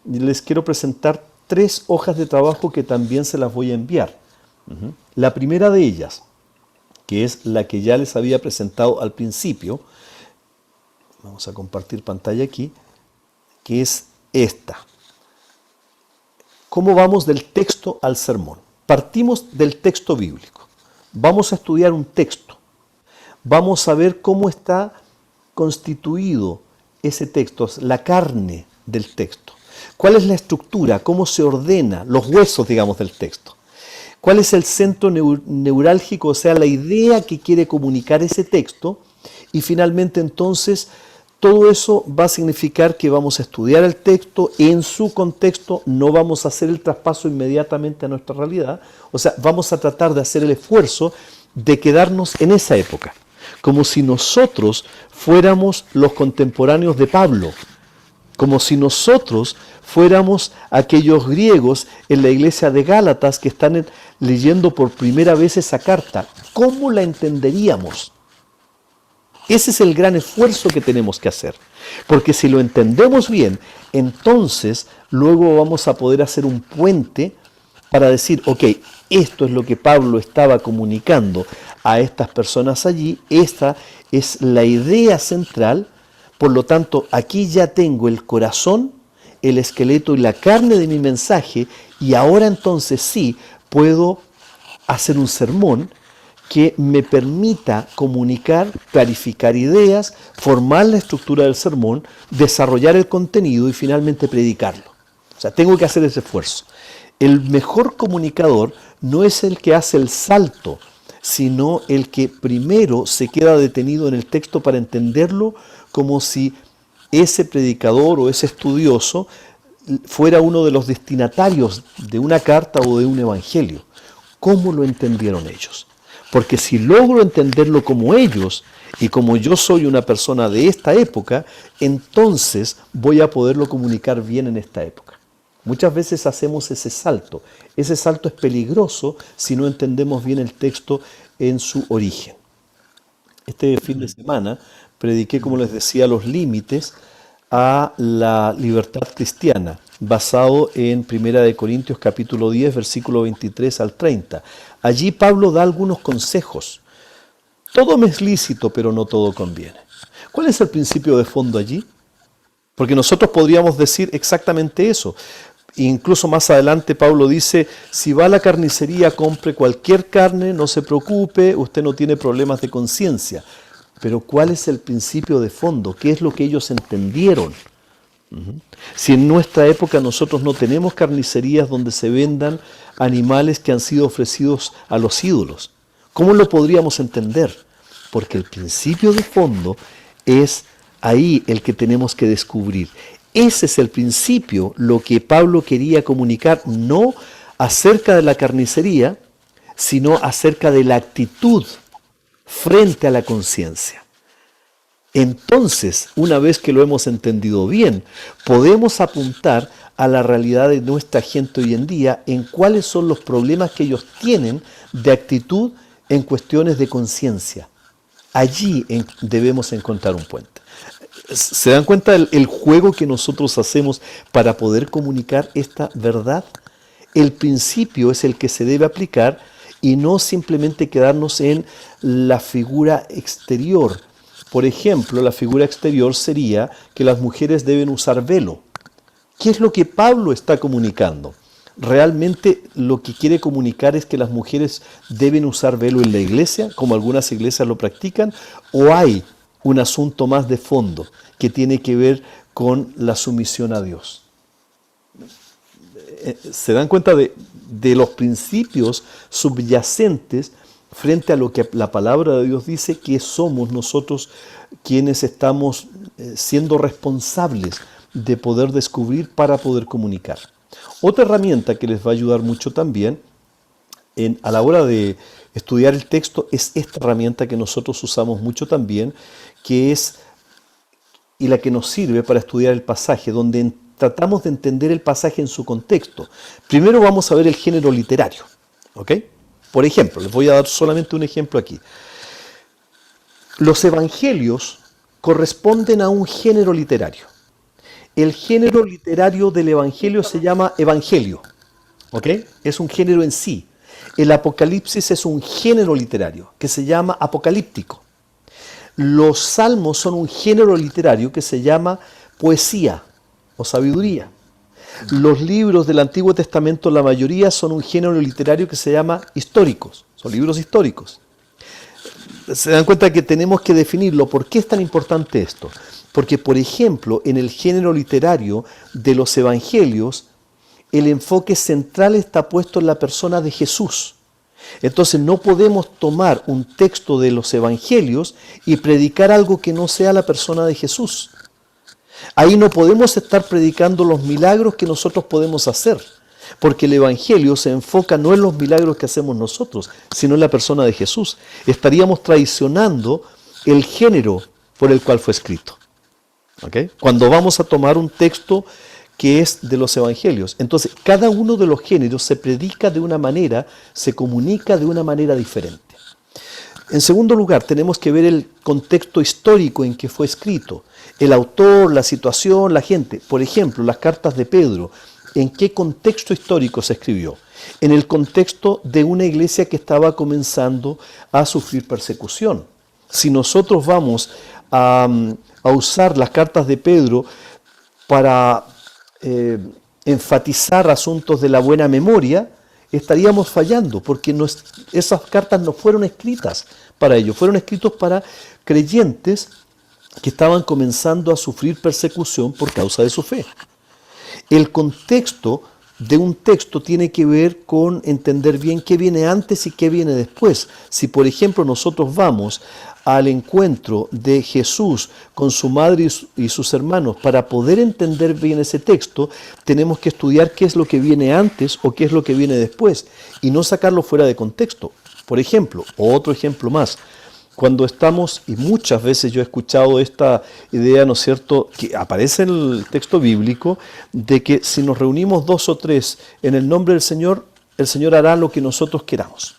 Les quiero presentar 3 hojas de trabajo que también se las voy a enviar. La primera de ellas, que es la que ya les había presentado al principio, vamos a compartir pantalla aquí, que es esta. ¿Cómo vamos del texto al sermón? Partimos del texto bíblico. Vamos a estudiar un texto. Vamos a ver cómo está constituido ese texto, la carne del texto. ¿Cuál es la estructura? ¿Cómo se ordena? Los huesos, digamos, del texto. ¿Cuál es el centro neurálgico, o sea, la idea que quiere comunicar ese texto? Y finalmente, entonces, todo eso va a significar que vamos a estudiar el texto en su contexto, no vamos a hacer el traspaso inmediatamente a nuestra realidad, o sea, vamos a tratar de hacer el esfuerzo de quedarnos en esa época, como si nosotros fuéramos los contemporáneos de Pablo, como si nosotros fuéramos aquellos griegos en la iglesia de Gálatas que están leyendo por primera vez esa carta. ¿Cómo la entenderíamos? Ese es el gran esfuerzo que tenemos que hacer, porque si lo entendemos bien, entonces luego vamos a poder hacer un puente para decir, ok, esto es lo que Pablo estaba comunicando a estas personas allí, esta es la idea central. Por lo tanto, aquí ya tengo el corazón, el esqueleto y la carne de mi mensaje, y ahora entonces sí puedo hacer un sermón que me permita comunicar, clarificar ideas, formar la estructura del sermón, desarrollar el contenido y finalmente predicarlo. O sea, tengo que hacer ese esfuerzo. El mejor comunicador no es el que hace el salto, sino el que primero se queda detenido en el texto para entenderlo, como si ese predicador o ese estudioso fuera uno de los destinatarios de una carta o de un evangelio. ¿Cómo lo entendieron ellos? Porque si logro entenderlo como ellos, y como yo soy una persona de esta época, entonces voy a poderlo comunicar bien en esta época. Muchas veces hacemos ese salto. Ese salto es peligroso si no entendemos bien el texto en su origen. Este fin de semana prediqué, como les decía, los límites a la libertad cristiana, basado en 1 Corintios capítulo 10, versículo 23 al 30. Allí Pablo da algunos consejos. Todo me es lícito, pero no todo conviene. ¿Cuál es el principio de fondo allí? Porque nosotros podríamos decir exactamente eso. Incluso más adelante Pablo dice, si va a la carnicería, compre cualquier carne, no se preocupe, usted no tiene problemas de conciencia. Pero ¿cuál es el principio de fondo? ¿Qué es lo que ellos entendieron? Si en nuestra época nosotros no tenemos carnicerías donde se vendan animales que han sido ofrecidos a los ídolos, ¿cómo lo podríamos entender? Porque el principio de fondo es ahí el que tenemos que descubrir. Ese es el principio, lo que Pablo quería comunicar, no acerca de la carnicería, sino acerca de la actitud frente a la conciencia. Entonces, una vez que lo hemos entendido bien, podemos apuntar a la realidad de nuestra gente hoy en día en cuáles son los problemas que ellos tienen de actitud en cuestiones de conciencia. Allí debemos encontrar un puente. ¿Se dan cuenta el juego que nosotros hacemos para poder comunicar esta verdad? El principio es el que se debe aplicar y no simplemente quedarnos en la figura exterior. Por ejemplo, la figura exterior sería que las mujeres deben usar velo. ¿Qué es lo que Pablo está comunicando? ¿Realmente lo que quiere comunicar es que las mujeres deben usar velo en la iglesia, como algunas iglesias lo practican? ¿O hay un asunto más de fondo que tiene que ver con la sumisión a Dios? ¿Se dan cuenta de los principios subyacentes frente a lo que la palabra de Dios dice que somos nosotros quienes estamos siendo responsables de poder descubrir para poder comunicar? Otra herramienta que les va a ayudar mucho también a la hora de estudiar el texto es esta herramienta que nosotros usamos mucho también, que es y la que nos sirve para estudiar el pasaje, donde tratamos de entender el pasaje en su contexto. Primero vamos a ver el género literario, ¿ok? Por ejemplo, les voy a dar solamente un ejemplo aquí. Los evangelios corresponden a un género literario. El género literario del evangelio se llama evangelio, ¿ok? Es un género en sí. El Apocalipsis es un género literario que se llama apocalíptico. Los salmos son un género literario que se llama poesía o sabiduría. Los libros del Antiguo Testamento, la mayoría, son un género literario que se llama históricos, son libros históricos. Se dan cuenta que tenemos que definirlo. ¿Por qué es tan importante esto? Porque, por ejemplo, en el género literario de los evangelios, el enfoque central está puesto en la persona de Jesús. Entonces no podemos tomar un texto de los evangelios y predicar algo que no sea la persona de Jesús. Ahí no podemos estar predicando los milagros que nosotros podemos hacer, porque el evangelio se enfoca no en los milagros que hacemos nosotros, sino en la persona de Jesús. Estaríamos traicionando el género por el cual fue escrito. ¿Okay? Cuando vamos a tomar un texto que es de los evangelios, entonces cada uno de los géneros se predica de una manera, se comunica de una manera diferente. En segundo lugar, tenemos que ver el contexto histórico en que fue escrito, el autor, la situación, la gente. Por ejemplo, las cartas de Pedro, ¿en qué contexto histórico se escribió? En el contexto de una iglesia que estaba comenzando a sufrir persecución. Si nosotros vamos a usar las cartas de Pedro para enfatizar asuntos de la buena memoria, estaríamos fallando, porque esas cartas no fueron escritas para ellos, fueron escritos para creyentes que estaban comenzando a sufrir persecución por causa de su fe. El contexto de un texto tiene que ver con entender bien qué viene antes y qué viene después. Si, por ejemplo, nosotros vamos al encuentro de Jesús con su madre y sus hermanos, para poder entender bien ese texto, tenemos que estudiar qué es lo que viene antes o qué es lo que viene después, y no sacarlo fuera de contexto. Por ejemplo, otro ejemplo más, cuando estamos, y muchas veces yo he escuchado esta idea, ¿no es cierto?, que aparece en el texto bíblico, de que si nos reunimos 2 o 3 en el nombre del Señor, el Señor hará lo que nosotros queramos.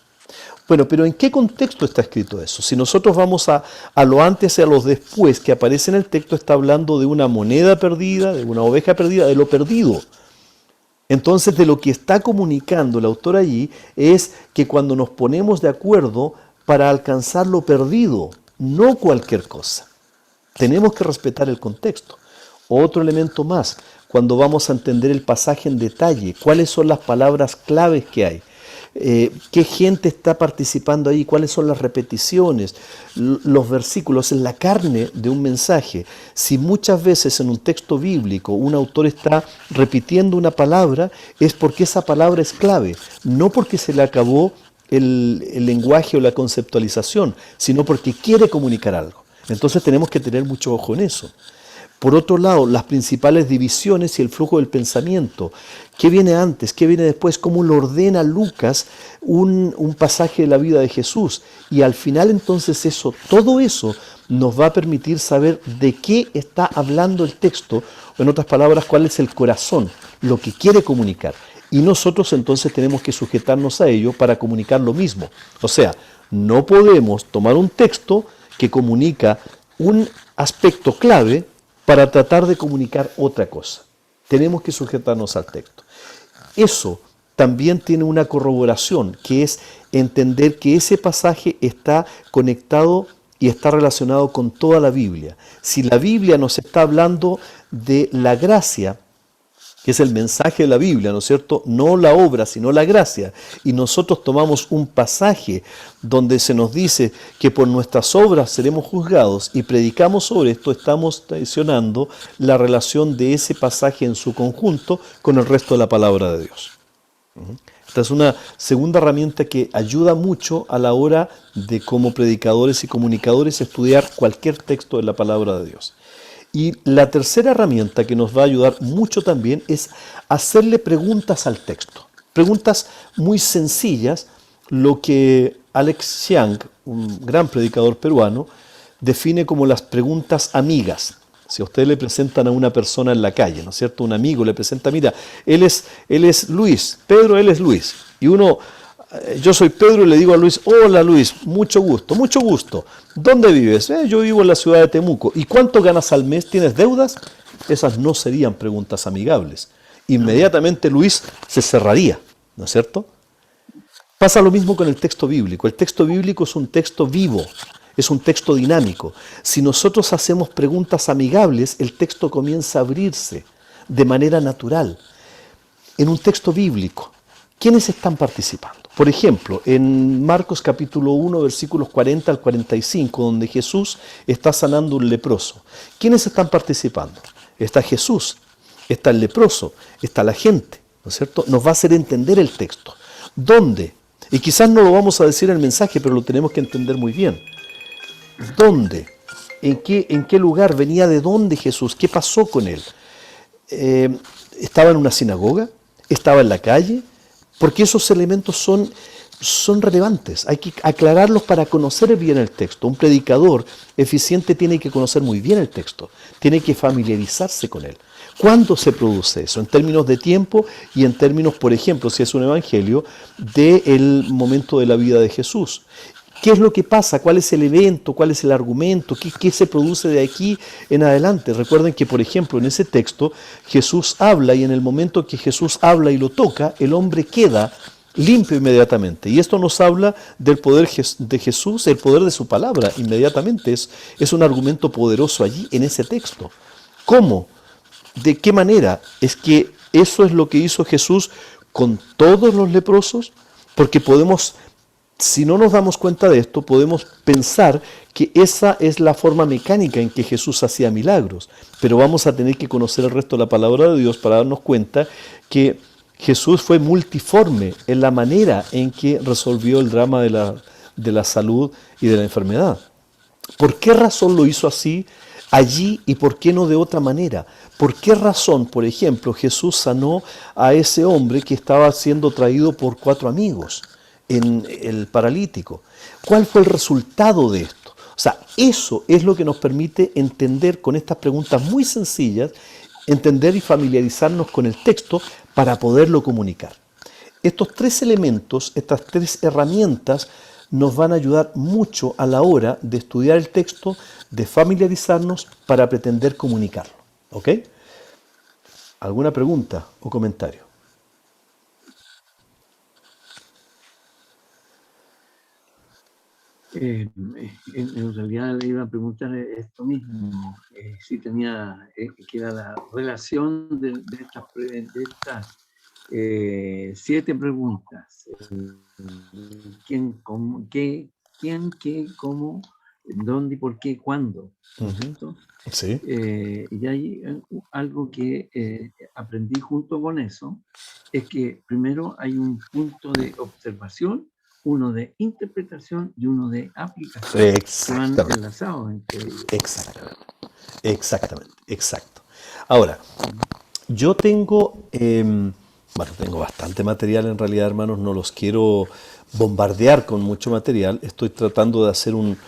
Bueno, pero ¿en qué contexto está escrito eso? Si nosotros vamos a lo antes y a los después que aparece en el texto, está hablando de una moneda perdida, de una oveja perdida, de lo perdido. Entonces, de lo que está comunicando el autor allí es que cuando nos ponemos de acuerdo para alcanzar lo perdido, no cualquier cosa. Tenemos que respetar el contexto. Otro elemento más, cuando vamos a entender el pasaje en detalle, cuáles son las palabras claves que hay, qué gente está participando ahí, cuáles son las repeticiones, los versículos, en la carne de un mensaje. Si muchas veces en un texto bíblico un autor está repitiendo una palabra, es porque esa palabra es clave, no porque se le acabó el lenguaje o la conceptualización, sino porque quiere comunicar algo. Entonces tenemos que tener mucho ojo en eso. Por otro lado, las principales divisiones y el flujo del pensamiento. ¿Qué viene antes? ¿Qué viene después? ¿Cómo lo ordena Lucas un pasaje de la vida de Jesús? Y al final entonces todo eso nos va a permitir saber de qué está hablando el texto, o en otras palabras, cuál es el corazón, lo que quiere comunicar. Y nosotros entonces tenemos que sujetarnos a ello para comunicar lo mismo. O sea, no podemos tomar un texto que comunica un aspecto clave para tratar de comunicar otra cosa. Tenemos que sujetarnos al texto. Eso también tiene una corroboración, que es entender que ese pasaje está conectado y está relacionado con toda la Biblia. Si la Biblia nos está hablando de la gracia, que es el mensaje de la Biblia, ¿no es cierto? No la obra, sino la gracia. Y nosotros tomamos un pasaje donde se nos dice que por nuestras obras seremos juzgados y predicamos sobre esto, estamos traicionando la relación de ese pasaje en su conjunto con el resto de la palabra de Dios. Esta es una segunda herramienta que ayuda mucho a la hora de, como predicadores y comunicadores, estudiar cualquier texto de la palabra de Dios. Y la tercera herramienta que nos va a ayudar mucho también es hacerle preguntas al texto. Preguntas muy sencillas, lo que Alex Xiang, un gran predicador peruano, define como las preguntas amigas. Si a usted le presentan a una persona en la calle, ¿no es cierto? Un amigo le presenta, mira, él es Luis, Pedro, él es Luis. Y yo soy Pedro y le digo a Luis, hola Luis, mucho gusto. ¿Dónde vives? Yo vivo en la ciudad de Temuco. ¿Y cuánto ganas al mes? ¿Tienes deudas? Esas no serían preguntas amigables. Inmediatamente Luis se cerraría, ¿no es cierto? Pasa lo mismo con el texto bíblico. El texto bíblico es un texto vivo, es un texto dinámico. Si nosotros hacemos preguntas amigables, el texto comienza a abrirse de manera natural. En un texto bíblico, ¿quiénes están participando? Por ejemplo, en Marcos capítulo 1, versículos 40 al 45, donde Jesús está sanando un leproso. ¿Quiénes están participando? Está Jesús, está el leproso, está la gente, ¿no es cierto? Nos va a hacer entender el texto. ¿Dónde? Y quizás no lo vamos a decir en el mensaje, pero lo tenemos que entender muy bien. ¿Dónde? ¿En qué lugar? ¿Venía de dónde Jesús? ¿Qué pasó con él? ¿Estaba en una sinagoga? ¿Estaba en la calle? Porque esos elementos son relevantes. Hay que aclararlos para conocer bien el texto. Un predicador eficiente tiene que conocer muy bien el texto. Tiene que familiarizarse con él. ¿Cuándo se produce eso? En términos de tiempo y en términos, por ejemplo, si es un evangelio, del momento de la vida de Jesús. ¿Qué es lo que pasa? ¿Cuál es el evento? ¿Cuál es el argumento? ¿Qué se produce de aquí en adelante? Recuerden que, por ejemplo, en ese texto Jesús habla y en el momento que Jesús habla y lo toca, el hombre queda limpio inmediatamente. Y esto nos habla del poder de Jesús, el poder de su palabra inmediatamente. Es un argumento poderoso allí en ese texto. ¿Cómo? ¿De qué manera? Es que eso es lo que hizo Jesús con todos los leprosos, porque si no nos damos cuenta de esto, podemos pensar que esa es la forma mecánica en que Jesús hacía milagros. Pero vamos a tener que conocer el resto de la palabra de Dios para darnos cuenta que Jesús fue multiforme en la manera en que resolvió el drama de la salud y de la enfermedad. ¿Por qué razón lo hizo así allí y por qué no de otra manera? ¿Por qué razón, por ejemplo, Jesús sanó a ese hombre que estaba siendo traído por 4 amigos? En el paralítico. ¿Cuál fue el resultado de esto? O sea, eso es lo que nos permite entender con estas preguntas muy sencillas, entender y familiarizarnos con el texto para poderlo comunicar. Estos 3 elementos, estas 3 herramientas nos van a ayudar mucho a la hora de estudiar el texto, de familiarizarnos para pretender comunicarlo. ¿Ok? ¿Alguna pregunta o comentario? En realidad le iba a preguntar esto mismo, si tenía, que era la relación de estas 7 preguntas. ¿Quién, cómo, qué, quién, qué, cómo, dónde, por qué, cuándo? ¿No es cierto? Sí. Y hay algo que aprendí junto con eso, es que primero hay un punto de observación, uno de interpretación y uno de aplicación, que van Exactamente. enlazados entre ellos. Exactamente. Exacto. Ahora, yo tengo, tengo bastante material en realidad, hermanos, no los quiero bombardear con mucho material, estoy tratando de hacer un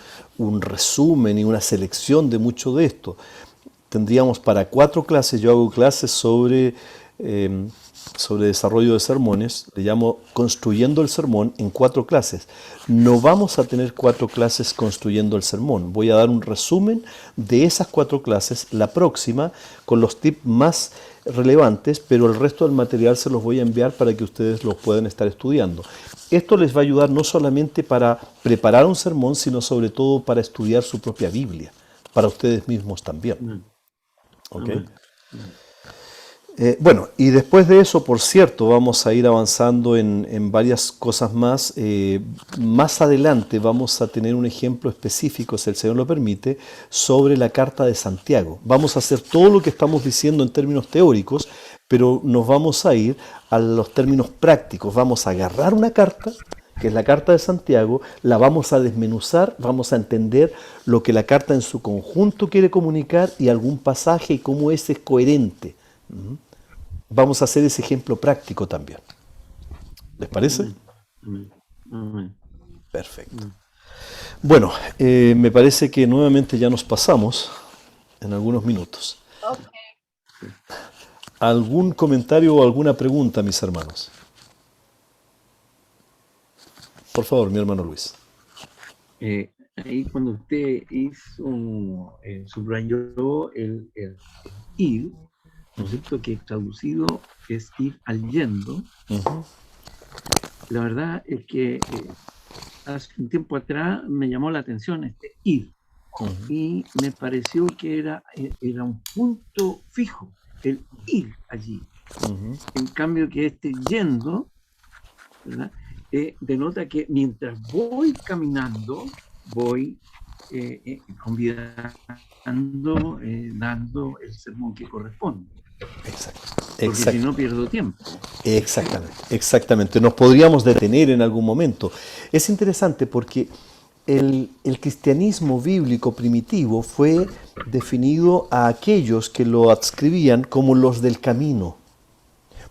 resumen y una selección de mucho de esto. Tendríamos para 4 clases, yo hago clases sobre desarrollo de sermones, le llamo construyendo el sermón en 4 clases. No vamos a tener 4 clases construyendo el sermón, voy a dar un resumen de esas 4 clases, la próxima con los tips más relevantes, pero el resto del material se los voy a enviar para que ustedes los puedan estar estudiando. Esto les va a ayudar no solamente para preparar un sermón, sino sobre todo para estudiar su propia Biblia, para ustedes mismos también. ¿Ok? Bueno, y después de eso, por cierto, vamos a ir avanzando en varias cosas más. Más adelante vamos a tener un ejemplo específico, si el Señor lo permite, sobre la carta de Santiago. Vamos a hacer todo lo que estamos diciendo en términos teóricos, pero nos vamos a ir a los términos prácticos. Vamos a agarrar una carta, que es la carta de Santiago, la vamos a desmenuzar, vamos a entender lo que la carta en su conjunto quiere comunicar y algún pasaje y cómo ese es coherente. Vamos a hacer ese ejemplo práctico también. ¿Les parece? Perfecto. Bueno, me parece que nuevamente ya nos pasamos en algunos minutos. Ok. ¿Algún comentario o alguna pregunta, mis hermanos? Por favor, mi hermano Luis. Ahí cuando usted hizo, subrayó el ir, ¿no es cierto?, que traducido es ir al yendo. La verdad es que hace un tiempo atrás me llamó la atención este ir, y me pareció que era un punto fijo, el ir allí. En cambio que este yendo, ¿verdad?, denota que mientras voy caminando, voy convidando, dando el sermón que corresponde. Porque si no pierdo tiempo. Exactamente. Nos podríamos detener en algún momento. Es interesante porque el cristianismo bíblico primitivo fue definido a aquellos que lo adscribían como los del camino,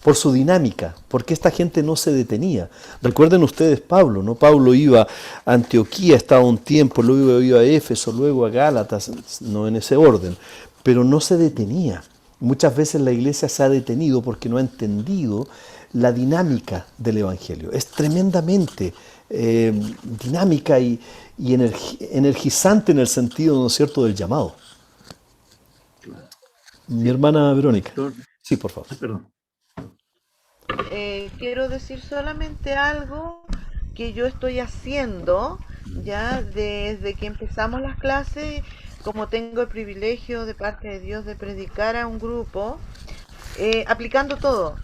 por su dinámica, porque esta gente no se detenía. Recuerden ustedes Pablo, ¿no? Pablo iba a Antioquía, estaba un tiempo, luego iba a Éfeso, luego a Gálatas, no en ese orden, pero no se detenía. Muchas veces la iglesia se ha detenido porque no ha entendido la dinámica del Evangelio. Es tremendamente dinámica y energizante en el sentido, ¿no es cierto?, del llamado. Mi hermana Verónica. Sí, por favor. Perdón. Quiero decir solamente algo que yo estoy haciendo ya desde que empezamos las clases, como tengo el privilegio de parte de Dios de predicar a un grupo, aplicando todo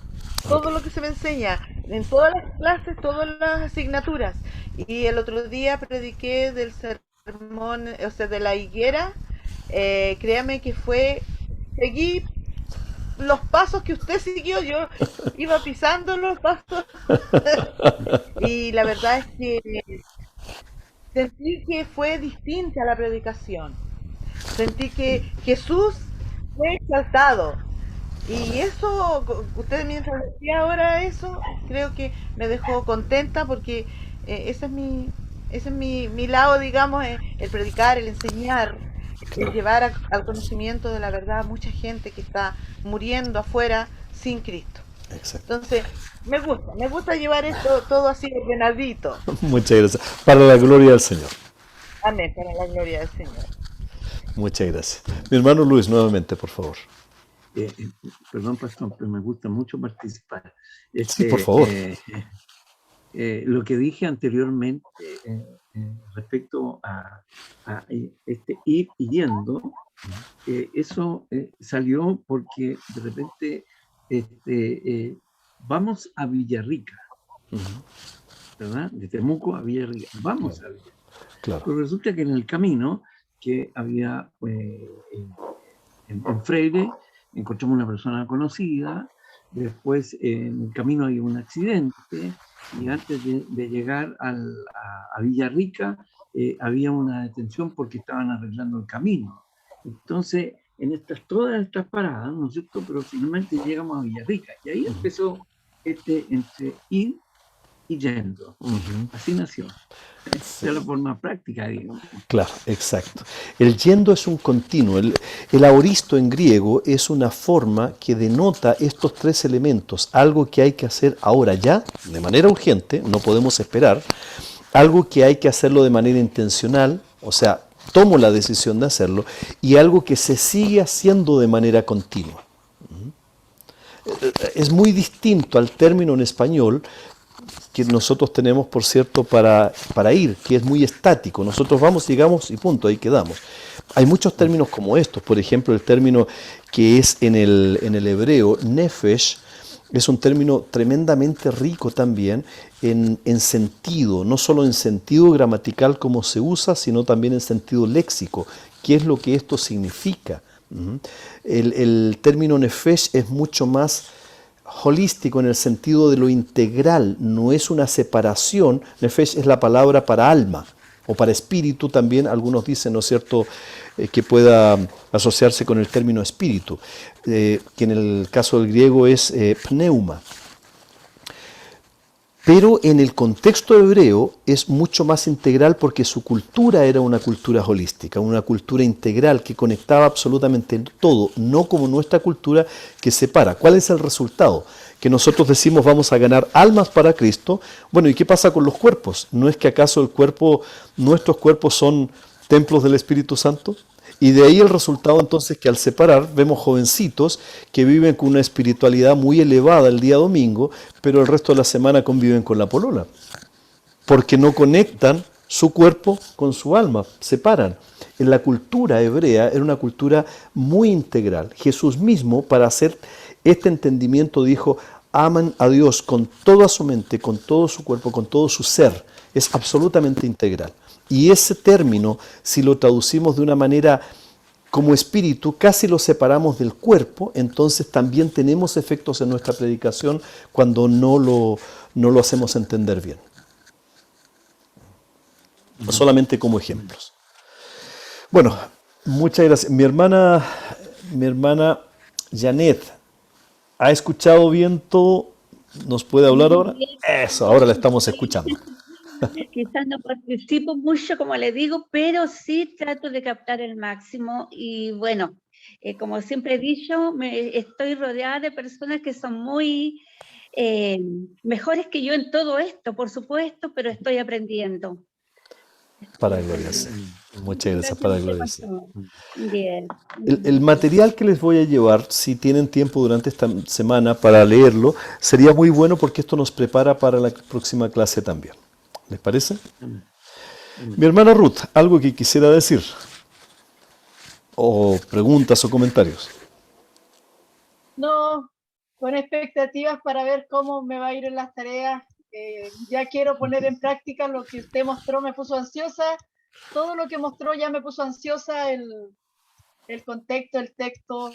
lo que se me enseña, en todas las clases, todas las asignaturas. Y el otro día prediqué del sermón, o sea, de la higuera. Créame que seguí los pasos que usted siguió, yo iba pisando los pasos. Y la verdad es que sentí que fue distinta la predicación. Sentí que Jesús fue exaltado. Y eso, usted mientras decía ahora eso, creo que me dejó contenta porque ese es mi lado, digamos, el predicar, el enseñar, el llevar al conocimiento de la verdad a mucha gente que está muriendo afuera sin Cristo. Exacto. Entonces, me gusta llevar esto todo así ordenadito. Muchas gracias. Para la gloria del Señor. Amén, para la gloria del Señor. Muchas gracias. Mi hermano Luis, nuevamente, por favor. Eh, eh, Perdón, pastor, pero me gusta mucho participar. Sí, por favor. Lo que dije anteriormente respecto a ir y yendo, eso salió porque de repente vamos a Villarrica, ¿verdad? De Temuco a Villarrica, vamos a Villarrica. Claro. Pero resulta que en el camino que había en Freire, encontramos una persona conocida, después en el camino hay un accidente, y antes de llegar a Villarrica había una detención porque estaban arreglando el camino. Entonces, en todas estas paradas, ¿no es cierto? Pero finalmente llegamos a Villarrica, y ahí empezó entre ir y yendo. Así nació. Esa es la forma práctica, digamos. Claro, exacto. El yendo es un continuo. El aoristo en griego es una forma que denota estos tres elementos. Algo que hay que hacer ahora ya, de manera urgente, no podemos esperar. Algo que hay que hacerlo de manera intencional, o sea, tomo la decisión de hacerlo. Y algo que se sigue haciendo de manera continua. Es muy distinto al término en español que nosotros tenemos, por cierto, para ir, que es muy estático. Nosotros vamos, llegamos y punto, ahí quedamos. Hay muchos términos como estos. Por ejemplo, el término que es en el hebreo, nefesh, es un término tremendamente rico también en sentido, no solo en sentido gramatical como se usa, sino también en sentido léxico. ¿Qué es lo que esto significa? El término nefesh es mucho más holístico en el sentido de lo integral, no es una separación. Nefesh es la palabra para alma o para espíritu también, algunos dicen, ¿no es cierto?, que pueda asociarse con el término espíritu, que en el caso del griego es pneuma. Pero en el contexto hebreo es mucho más integral porque su cultura era una cultura holística, una cultura integral que conectaba absolutamente todo, no como nuestra cultura que separa. ¿Cuál es el resultado? Que nosotros decimos vamos a ganar almas para Cristo. Bueno, ¿y qué pasa con los cuerpos? ¿No es que acaso nuestros cuerpos son templos del Espíritu Santo? Y de ahí el resultado entonces que al separar vemos jovencitos que viven con una espiritualidad muy elevada el día domingo, pero el resto de la semana conviven con la polola, porque no conectan su cuerpo con su alma, separan. En la cultura hebrea era una cultura muy integral. Jesús mismo, para hacer este entendimiento, dijo, aman a Dios con toda su mente, con todo su cuerpo, con todo su ser. Es absolutamente integral. Y ese término, si lo traducimos de una manera como espíritu, casi lo separamos del cuerpo, entonces también tenemos efectos en nuestra predicación cuando no lo hacemos entender bien. Solamente como ejemplos. Bueno, muchas gracias. Mi hermana Janet, ¿ha escuchado bien todo? ¿Nos puede hablar ahora? Eso, ahora la estamos escuchando. Quizás no participo mucho, como le digo, pero sí trato de captar el máximo y bueno, como siempre he dicho, estoy rodeada de personas que son muy mejores que yo en todo esto, por supuesto, pero estoy aprendiendo. Para gloria al Señor. Muchas gracias, para gloria al Señor. Bien. El material que les voy a llevar, si tienen tiempo durante esta semana para leerlo, sería muy bueno porque esto nos prepara para la próxima clase también. ¿Les parece? Mi hermana Ruth, ¿algo que quisiera decir? ¿O preguntas o comentarios? No, con expectativas para ver cómo me va a ir en las tareas. Ya quiero poner en práctica lo que usted mostró, me puso ansiosa. Todo lo que mostró ya me puso ansiosa, el contexto, el texto.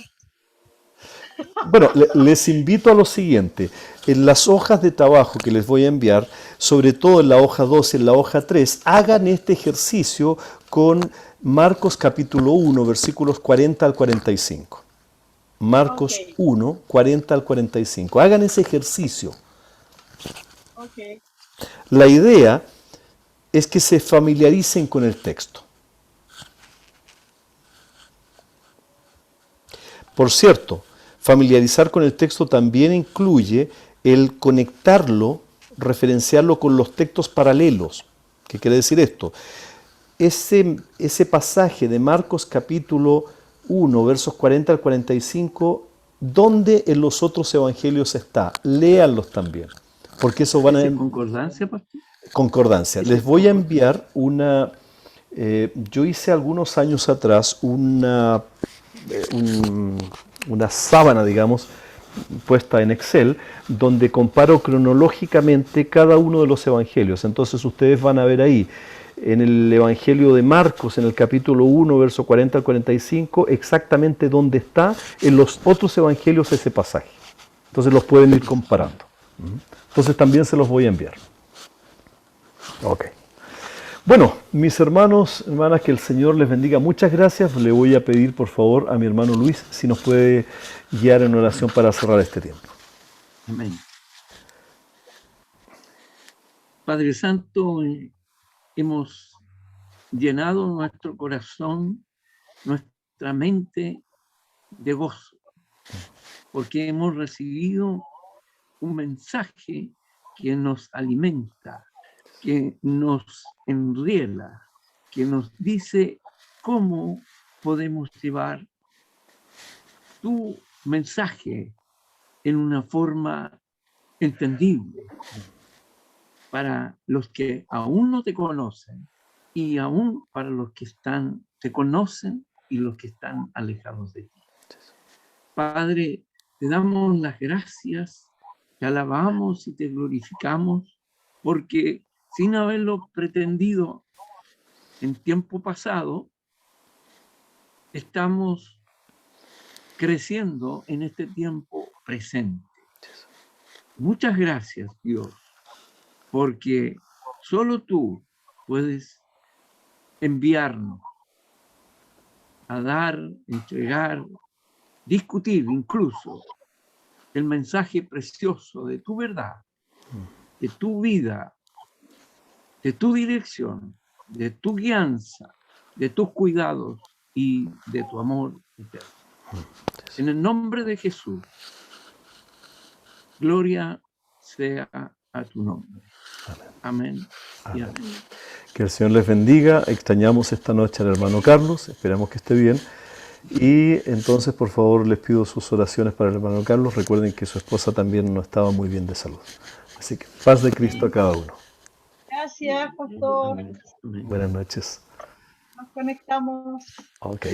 Bueno, les invito a lo siguiente. En las hojas de trabajo que les voy a enviar, sobre todo en la hoja 2 y en la hoja 3, hagan este ejercicio con Marcos capítulo 1, versículos 40 al 45. Marcos Okay. 1, 40 al 45. Hagan ese ejercicio. Okay. La idea es que se familiaricen con el texto. Por cierto, familiarizar con el texto también incluye el conectarlo, referenciarlo con los textos paralelos. ¿Qué quiere decir esto? Ese pasaje de Marcos capítulo 1, versos 40 al 45, ¿dónde en los otros evangelios está? Léanlos también, porque eso van a... ¿Es concordancia, pastor? Concordancia. Les voy a enviar una... yo hice algunos años atrás una sábana, digamos, puesta en Excel, donde comparo cronológicamente cada uno de los evangelios. Entonces ustedes van a ver ahí, en el Evangelio de Marcos, en el capítulo 1, verso 40 al 45, exactamente dónde está en los otros evangelios ese pasaje. Entonces los pueden ir comparando. Entonces también se los voy a enviar. Ok. Bueno, mis hermanos, hermanas, que el Señor les bendiga. Muchas gracias. Le voy a pedir, por favor, a mi hermano Luis, si nos puede guiar en oración para cerrar este tiempo. Amén. Padre Santo, hemos llenado nuestro corazón, nuestra mente de gozo, porque hemos recibido un mensaje que nos alimenta, que nos enriela, que nos dice cómo podemos llevar tu mensaje en una forma entendible para los que aún no te conocen y aún para los que te conocen y los que están alejados de ti. Padre, te damos las gracias, te alabamos y te glorificamos, porque sin haberlo pretendido en tiempo pasado, estamos creciendo en este tiempo presente. Muchas gracias, Dios, porque solo tú puedes enviarnos a dar, entregar, discutir incluso el mensaje precioso de tu verdad, de tu vida, de tu dirección, de tu guianza, de tus cuidados y de tu amor eterno. En el nombre de Jesús, gloria sea a tu nombre. Amén. Y amén. Que el Señor les bendiga. Extrañamos esta noche al hermano Carlos. Esperamos que esté bien. Y entonces, por favor, les pido sus oraciones para el hermano Carlos. Recuerden que su esposa también no estaba muy bien de salud. Así que paz de Cristo a cada uno. Gracias, pastor. Amén. Buenas noches. Nos conectamos. Ok.